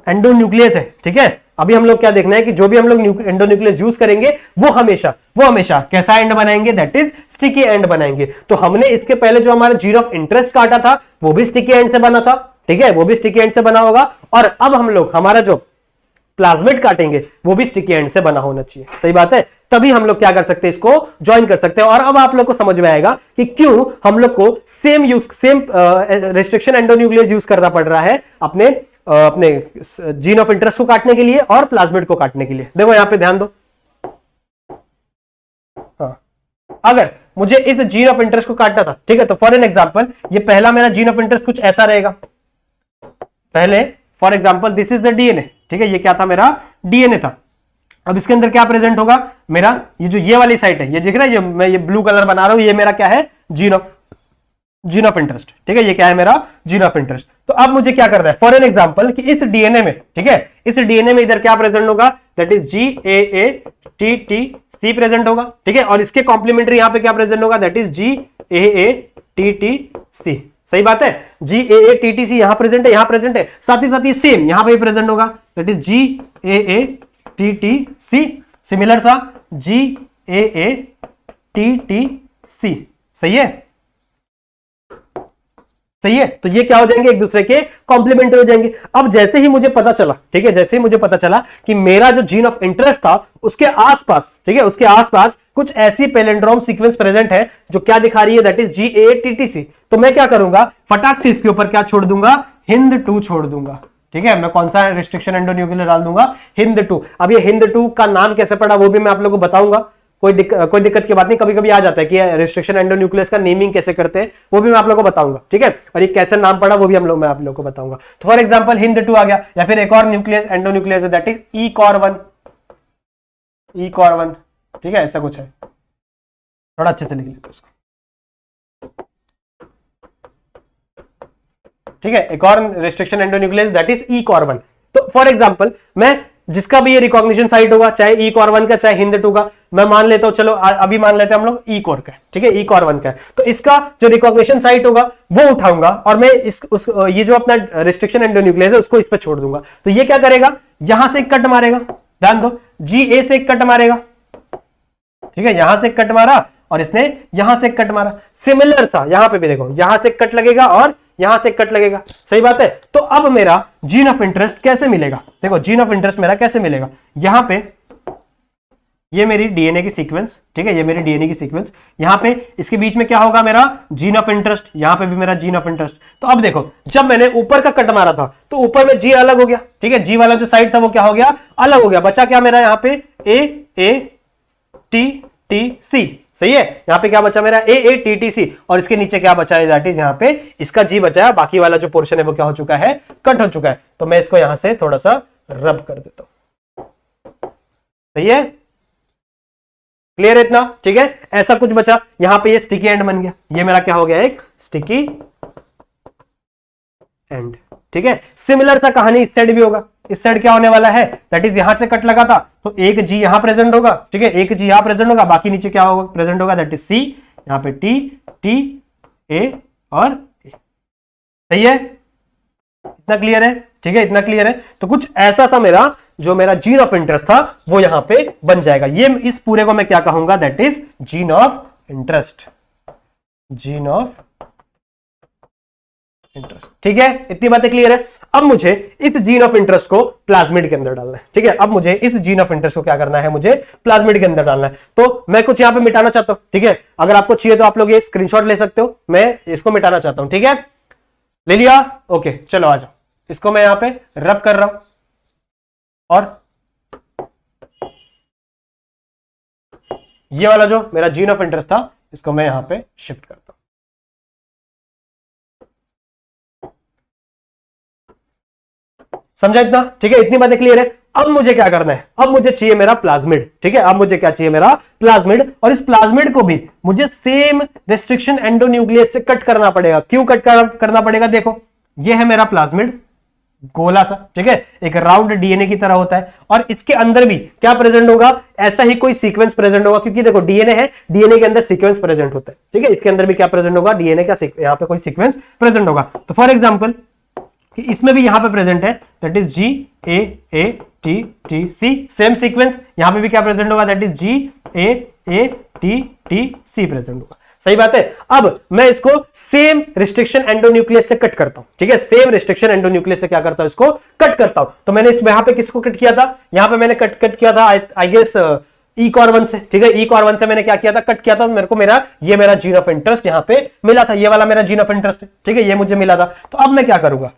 एंडोन्यूक्लियस है, ठीक है, अभी हम लोग क्या देखना है कि जो भी हम लोग एंडोन्यूक्लियस यूज करेंगे वो हमेशा कैसा एंड बनाएंगे, दैट इज स्टिकी एंड बनाएंगे। तो हमने इसके पहले जो हमारा जीन ऑफ इंटरेस्ट काटा था वो भी स्टिकी एंड से बना था, ठीक है, वो भी स्टिकी एंड से बना होगा। और अब हम लोग हमारा जो प्लाज्मिड काटेंगे वो भी स्टिकी एंड से बना होना चाहिए, सही बात है, तभी हम लोग क्या कर सकते हैं, इसको ज्वाइन कर सकते हैं। और अब आप लोग को समझ में आएगा कि क्यों हम लोग को सेम रेस्ट्रिक्शन एंडोन्यूक्लियस यूज करना पड़ रहा है अपने जीन ऑफ इंटरेस्ट को काटने के लिए और प्लाज्मिड को काटने के लिए। देखो यहां पे ध्यान दो, हाँ, अगर मुझे इस जीन ऑफ इंटरेस्ट को काटना था, ठीक है, तो फॉर एन एग्जांपल ये पहला मेरा जीन ऑफ इंटरेस्ट कुछ ऐसा रहेगा। पहले for example this is the DNA, ठीक है, ये क्या था, मेरा डीएनए था। अब इसके अंदर क्या प्रेजेंट होगा, मेरा ये वाली साइट है, ये दिख रहा है, मैं ये ब्लू कलर बना रहा हूं, ये मेरा क्या है, जीन ऑफ इंटरेस्ट, ठीक है, ये क्या है, मेरा जीन ऑफ इंटरेस्ट। तो अब मुझे क्या करना है, फॉर एन एग्जांपल कि इस डीएनए में, ठीक है, इस डीएनए में इधर क्या प्रेजेंट होगा, दैट इज GAATTC प्रेजेंट होगा, ठीक है, और इसके कॉम्प्लीमेंट्री यहां पे क्या प्रेजेंट होगा, दैट इज GAATTC। सही बात है, GAATTC यहां प्रेजेंट है, साथ ही सेम यहां पे प्रेजेंट होगा, दैट इज GAATTC, सिमिलर सा GAATTC। सही है, सही है। तो ये क्या हो जाएंगे, एक दूसरे के कॉम्प्लीमेंट्री हो जाएंगे। अब जैसे ही मुझे पता चला, ठीक है, जैसे ही मुझे पता चला कि मेरा जो जीन ऑफ इंटरेस्ट था उसके आसपास, ठीक है, उसके आसपास कुछ ऐसी पैलिंड्रोम सीक्वेंस प्रेजेंट है जो क्या दिखा रही है, दैट इज GAATTC। तो मैं क्या करूंगा, फटाक से इसके ऊपर क्या छोड़ दूंगा, हिंद 2 छोड़ दूंगा, ठीक है। मैं कौन सा रिस्ट्रिक्शन एंडोन्यूक्लियर डाल दूंगा, हिंद 2। अब ये हिंद 2 का नाम कैसे पड़ा वो भी मैं आप लोगों को बताऊंगा, कोई दिक्कत की बात नहीं। कभी कभी आ जाता है कि रिस्ट्रिक्शन एंडोन्यूक्लियस का नेमिंग कैसे करते हैं, वो भी मैं आप लोगों को बताऊंगा, ठीक है। और ये कैसे नाम पड़ा वो भी मैं आप लोगों को बताऊंगा। तो फॉर एग्जांपल हिंद 2 आ गया, या फिर एक और न्यूक्लियस एंडोन्यूक्लियस है, दैट इज ECOR1, ठीक है, ऐसा कुछ है, थोड़ा अच्छे से लिख लेते उसको, ठीक है, एक और restriction endonuclease that is ECOR1। तो फॉर एग्जांपल मैं जिसका भी ये रिकॉग्निशन साइट होगा, चाहे ECOR1 का चाहे हिंद 2 का, मैं मान लेता हूं, चलो अभी मान लेते हैं हम लोग ECOR का, ठीक है, ECOR1 का, तो इसका जो रिकॉग्निशन साइट होगा वो उठाऊंगा और मैं ये जो अपना रिस्ट्रिक्शन एंडोन्यूक्लियस है उसको इस पे छोड़ दूंगा। तो ये क्या करेगा, यहां से एक कट मारेगा, ध्यान दो, GA से एक कट मारेगा, ठीक है, यहां से एक कट मारा और इसने यहां से एक कट मारा, सिमिलर सा यहां पे भी देखो, यहां से एक कट लगेगा और यहां से कट लगेगा, सही बात है। तो अब मेरा जीन ऑफ इंटरेस्ट कैसे मिलेगा, देखो जीन ऑफ इंटरेस्ट मेरा कैसे मिलेगा, यहां पे ये मेरी डीएनए की सीक्वेंस, ठीक है, ये मेरी डीएनए की सीक्वेंस, यहां पे इसके बीच में क्या होगा, मेरा जीन ऑफ इंटरेस्ट, यहां पे भी मेरा जीन ऑफ इंटरेस्ट। तो अब देखो जब मैंने ऊपर का कट मारा था तो ऊपर में जी अलग हो गया, ठीक है, जी वाला जो साइड था वो क्या हो गया, अलग हो गया, बचा क्या मेरा यहाँ पे सी। सही है, यहां पे क्या बचा मेरा ए ए टी टी सी, और इसके नीचे क्या बचा है, दैट इज यहां पे इसका जी बचा है, बाकी वाला जो पोर्शन है वो क्या हो चुका है, कट हो चुका है। तो मैं इसको यहां से थोड़ा सा रब कर देता हूं। सही है, क्लियर है इतना? ठीक है, ऐसा कुछ बचा, यहां पे ये स्टिकी एंड बन गया, ये मेरा क्या हो गया, एक स्टिकी एंड। ठीक है, सिमिलर सा कहानी इस साइड भी होगा। इस साइड क्या होने वाला है, दैट इज यहां से कट लगा था तो एक जी यहां प्रेजेंट होगा। ठीक है, एक जी यहां प्रेजेंट होगा, बाकी नीचे क्या होगा, प्रेजेंट होगा, दैट इज सी, यहां पे टी टी ए और ए। सही है, इतना क्लियर है? ठीक है, इतना क्लियर है। तो कुछ ऐसा सा मेरा जो मेरा जीन ऑफ इंटरेस्ट था वो यहां पे बन जाएगा। ये इस पूरे को मैं क्या कहूंगा, that is gene of interest, gene of interest. ठीक है, इतनी बातें क्लियर है। अब मुझे इस जीन ऑफ इंटरेस्ट को प्लाज्मिड के अंदर डालना है। ठीक है, अब मुझे इस जीन ऑफ इंटरेस्ट को क्या करना है, मुझे प्लाज्मिड के अंदर डालना है। तो मैं कुछ यहां पे मिटाना चाहता हूं। ठीक है, अगर आपको चाहिए तो आप लोग ये स्क्रीनशॉट ले सकते हो, मैं इसको मिटाना चाहता हूं। ठीक है, ले लिया? ओके, चलो आ जाओ, इसको मैं यहां पे रब कर रहा हूं और ये वाला जो मेरा जीन ऑफ इंटरेस्ट था इसको मैं यहां पे शिफ्ट करता हूं। समझा इतना? ठीक है, इतनी बातें क्लियर है। अब मुझे क्या करना है, अब मुझे चाहिए मेरा प्लाज्मिड। ठीक है, अब मुझे क्या चाहिए, मेरा प्लाज्मिड, और इस प्लाज्मिड को भी मुझे सेम रेस्ट्रिक्शन एंडोन्यूक्लियस से कट करना पड़ेगा। क्यों कट करना पड़ेगा, देखो ये है मेरा प्लाज्मिड, गोला सा। ठीक है, एक राउंड डीएनए की तरह होता है, और इसके अंदर भी क्या प्रेजेंट होगा, ऐसा ही कोई सीक्वेंस प्रेजेंट होगा, क्योंकि देखो डीएनए है, डीएनए के अंदर सीक्वेंस प्रेजेंट होता है। ठीक है, इसके अंदर भी क्या प्रेजेंट होगा, डीएनए का यहां पे कोई सीक्वेंस प्रेजेंट होगा। तो फॉर एग्जांपल कि इसमें भी यहां पे प्रेजेंट है, that is G A A T T C, same sequence यहां पे भी क्या प्रेजेंट होगा, that is G A T T C present होगा। सही बात है। अब मैं इसको सेम रिस्ट्रिक्शन एंडोन्यूक्लियस से कट करता हूं। ठीक है, सेम रिस्ट्रिक्शन एंडोन्यूक्लियस से क्या करता हूं, इसको कट करता हूं। तो मैंने इसमें यहां पे किसको कट किया था, यहां पे मैंने कट किया था आई गेस ई कॉर्बन से। ठीक है, ई कॉर्बन से मैंने क्या किया था, कट किया था। मेरे को ये मेरा जीन ऑफ इंटरेस्ट यहां पे मिला था, ये वाला मेरा जीन ऑफ इंटरेस्ट है। ठीक है, ये मुझे मिला था। तो अब मैं क्या करूंगा,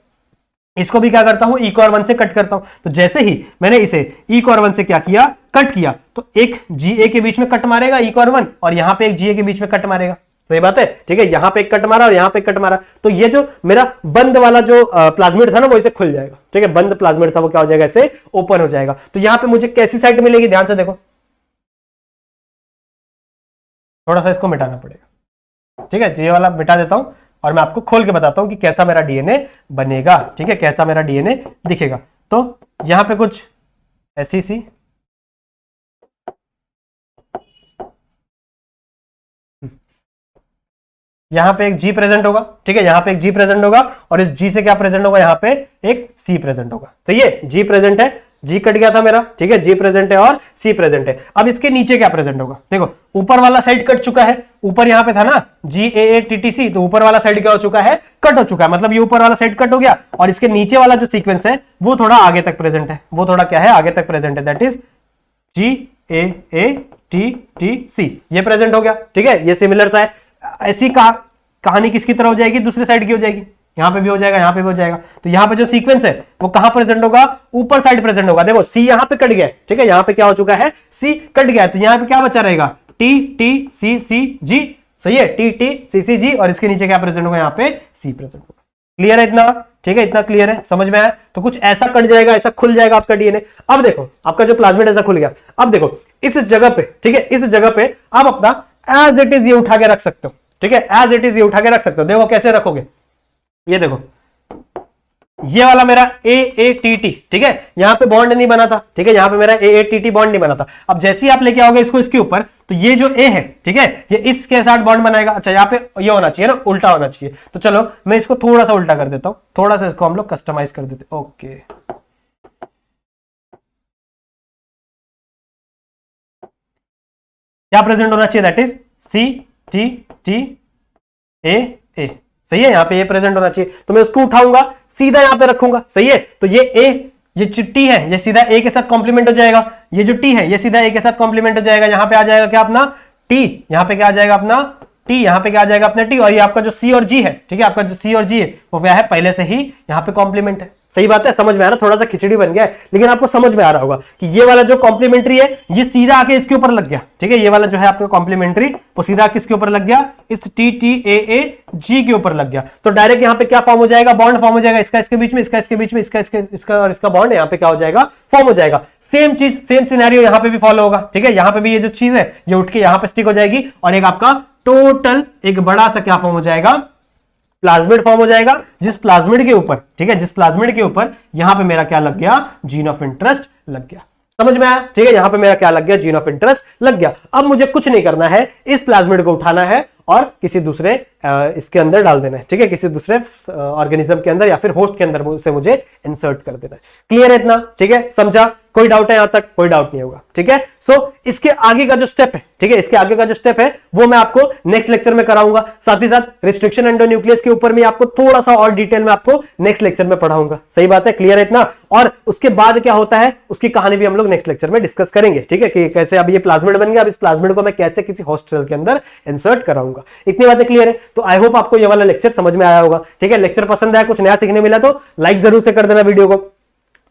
इसको भी क्या करता हूं, ई कॉर्बन से कट करता हूं। तो जैसे ही मैंने इसे ई कॉर्बन से क्या किया, कट किया, तो एक जीए के बीच में कट मारेगा ई कॉर्बन, और यहां पे एक जीए के बीच में कट मारेगा। सही बात है। ठीक है, यहां पे एक कट मारा और यहां पे एक कट मारा, तो ये जो मेरा बंद वाला जो प्लाज्मिड था ना, वो इसे खुल जाएगा। ठीक है, बंद प्लाज्मिड था वो क्या हो जाएगा, इसे ओपन हो जाएगा। तो यहां पे मुझे कैसी साइट मिलेगी, ध्यान से देखो, थोड़ा सा इसको मिटाना पड़ेगा। ठीक है, ये वाला मिटा देता हूं और मैं आपको खोल के बताता हूं कि कैसा मेरा डीएनए बनेगा। ठीक है, कैसा मेरा डीएनए दिखेगा। तो यहां पे कुछ ऐसी सी यहां पे एक जी प्रेजेंट होगा। ठीक है, यहां पे एक जी प्रेजेंट होगा, और इस जी से क्या प्रेजेंट होगा, यहां पे एक सी प्रेजेंट होगा। सही है, जी प्रेजेंट है, जी कट गया था मेरा। ठीक है, जी प्रेजेंट है और सी प्रेजेंट है। अब इसके नीचे क्या प्रेजेंट होगा, देखो ऊपर वाला साइड कट चुका है, ऊपर यहां पे था ना जी ए टी टी सी, तो ऊपर वाला साइड क्या हो चुका है, कट हो चुका है। मतलब ये ऊपर वाला साइड कट हो गया, और इसके नीचे वाला जो सीक्वेंस है वो थोड़ा आगे तक प्रेजेंट है, वो थोड़ा क्या है, आगे तक प्रेजेंट है, that is G A T T C, ये प्रेजेंट हो गया। ठीक है, ये सिमिलर सा है। ऐसी कहानी किसकी तरह हो जाएगी, दूसरे साइड की हो जाएगी, यहां पे भी हो जाएगा, यहां पे भी हो जाएगा। तो यहां पे जो सीक्वेंस है वो कहां प्रेजेंट होगा, ऊपर साइड प्रेजेंट होगा। देखो सी यहां पे कट गया। ठीक है, यहां पे क्या हो चुका है, सी कट गया, तो यहां पे क्या बचा रहेगा, टी टी सी सी जी। सही है, टी टी सी सी जी, और इसके नीचे क्या प्रेजेंट होगा, यहां पे सी प्रेजेंट होगा। क्लियर है इतना? ठीक है, इतना क्लियर है, समझ में आया? तो कुछ ऐसा कट जाएगा, ऐसा खुल जाएगा आपका डीएनए। अब देखो आपका जो प्लाज्मिड ऐसा खुल गया। अब देखो इस जगह पे, ठीक है, इस जगह पे आप अपना एज इट इज ये उठा के रख सकते हो। ठीक है, एज इट इज ये उठा के रख सकते हो। देखो कैसे रखोगे, ये देखो ये वाला मेरा ए टी टी। ठीक है, यहां पे बॉन्ड नहीं बना था। ठीक है, यहां पे मेरा ए टी टी बॉन्ड नहीं बना था। अब जैसे ही आप लेके आओगे इसको इसके ऊपर, तो ये जो ए है, ठीक है, ये इसके साथ बॉन्ड बनाएगा। अच्छा, यहाँ पे ये होना चाहिए ना, उल्टा होना चाहिए। तो चलो मैं इसको थोड़ा सा उल्टा कर देता हूं, थोड़ा सा इसको हम लोग कस्टमाइज कर देते। ओके, क्या प्रेजेंट होना चाहिए, that is C T T A A. सही है, यहां पे ए प्रेजेंट होना चाहिए। तो मैं उसको उठाऊंगा, सीधा यहां पे रखूंगा। सही है, तो ये ए, ये जो टी है ये सीधा ए के साथ कॉम्प्लीमेंट हो जाएगा। ये जो टी है ये सीधा ए के साथ कॉम्प्लीमेंट हो जाएगा। यहां पे आ जाएगा क्या अपना टी, यहां पे क्या आ जाएगा अपना टी, यहां पे क्या आ जाएगा अपना टी, और ये आपका जो सी और जी है, ठीक है, आपका जो सी और जी है वो क्या है, पहले से ही यहां पे कॉम्प्लीमेंट है। सही बात है, समझ में आ रहा, थोड़ा सा खिचड़ी बन गया है, लेकिन आपको समझ में आ रहा होगा कि ये वाला जो कॉम्प्लीमेंट्री है ये सीधा आके इसके ऊपर लग गया, ठीक है, ये वाला जो है आपका कॉम्प्लीमेंट्री वो सीधा किसके ऊपर लग गया, इस TTAAG के ऊपर लग गया। तो डायरेक्ट यहां पे क्या फॉर्म हो जाएगा, बॉन्ड फॉर्म हो जाएगा, इसका इसके बीच में, इसका इसके बीच में, इसका और इसका बॉन्ड यहां पे क्या हो जाएगा, फॉर्म हो जाएगा। सेम चीज, सेम सिनेरियो यहां पे भी फॉलो होगा, ठीक है, यहां पे भी ये जो चीज है ये उठ के यहां पे स्टिक हो जाएगी और एक आपका टोटल एक बड़ा सा क्या फॉर्म हो जाएगा, प्लाज्मिड फॉर्म हो जाएगा, जिस प्लाज्मिड के ऊपर, ठीक है, जिस प्लाज्मिड के ऊपर यहां पे मेरा क्या लग गया, जीन ऑफ इंटरेस्ट लग गया। समझ में आया, ठीक है, यहां पे मेरा क्या लग गया, जीन ऑफ इंटरेस्ट लग गया। अब मुझे कुछ नहीं करना है, इस प्लाज्मिड को उठाना है और किसी दूसरे इसके अंदर डाल देना है, ठीक है, किसी दूसरे ऑर्गेनिज्म के अंदर या फिर होस्ट के अंदर उसे मुझे इंसर्ट कर देना है। क्लियर है इतना, ठीक है, समझा, कोई डाउट है यहां तक, कोई डाउट नहीं होगा, ठीक है। सो इसके आगे का जो स्टेप है, ठीक है, इसके आगे का जो स्टेप है वो मैं आपको नेक्स्ट लेक्चर में कराऊंगा, साथ ही साथ रिस्ट्रिक्शन एंडोन्यूक्लियस के ऊपर भी आपको थोड़ा सा और डिटेल में आपको नेक्स्ट लेक्चर में पढ़ाऊंगा। सही बात है, क्लियर है इतना, और उसके बाद क्या होता है उसकी कहानी भी हम लोग नेक्स्ट लेक्चर में डिस्कस करेंगे, ठीक है, कि कैसे अब ये प्लाज्मिड बन गया, अब इस प्लाज्मिड को मैं कैसे किसी होस्ट सेल के अंदर इंसर्ट कराऊंगा। इतनी बातें क्लियर है, तो आई होप आपको ये वाला लेक्चर समझ में आया होगा, ठीक है। लेक्चर पसंद आया, कुछ नया सीखने मिला तो लाइक जरूर से कर देना वीडियो को,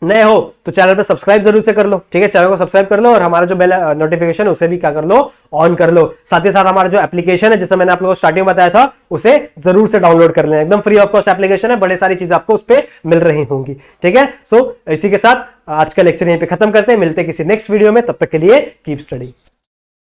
नए हो तो चैनल पे सब्सक्राइब जरूर से कर लो, ठीक है, चैनल को सब्सक्राइब कर लो और हमारा जो बेल नोटिफिकेशन उसे भी क्या कर लो, ऑन कर लो। साथ ही साथ हमारा जो एप्लीकेशन है जिसे मैंने आप लोगों को स्टार्टिंग में बताया था उसे जरूर से डाउनलोड कर लेना, एकदम फ्री ऑफ कॉस्ट एप्लीकेशन है, बड़े सारी चीजें आपको उस पर मिल रही होंगी, ठीक है। सो इसी के साथ आज का लेक्चर यहीं पे खत्म करते हैं, मिलते हैं किसी नेक्स्ट वीडियो में, तब तक के लिए कीप स्टडी।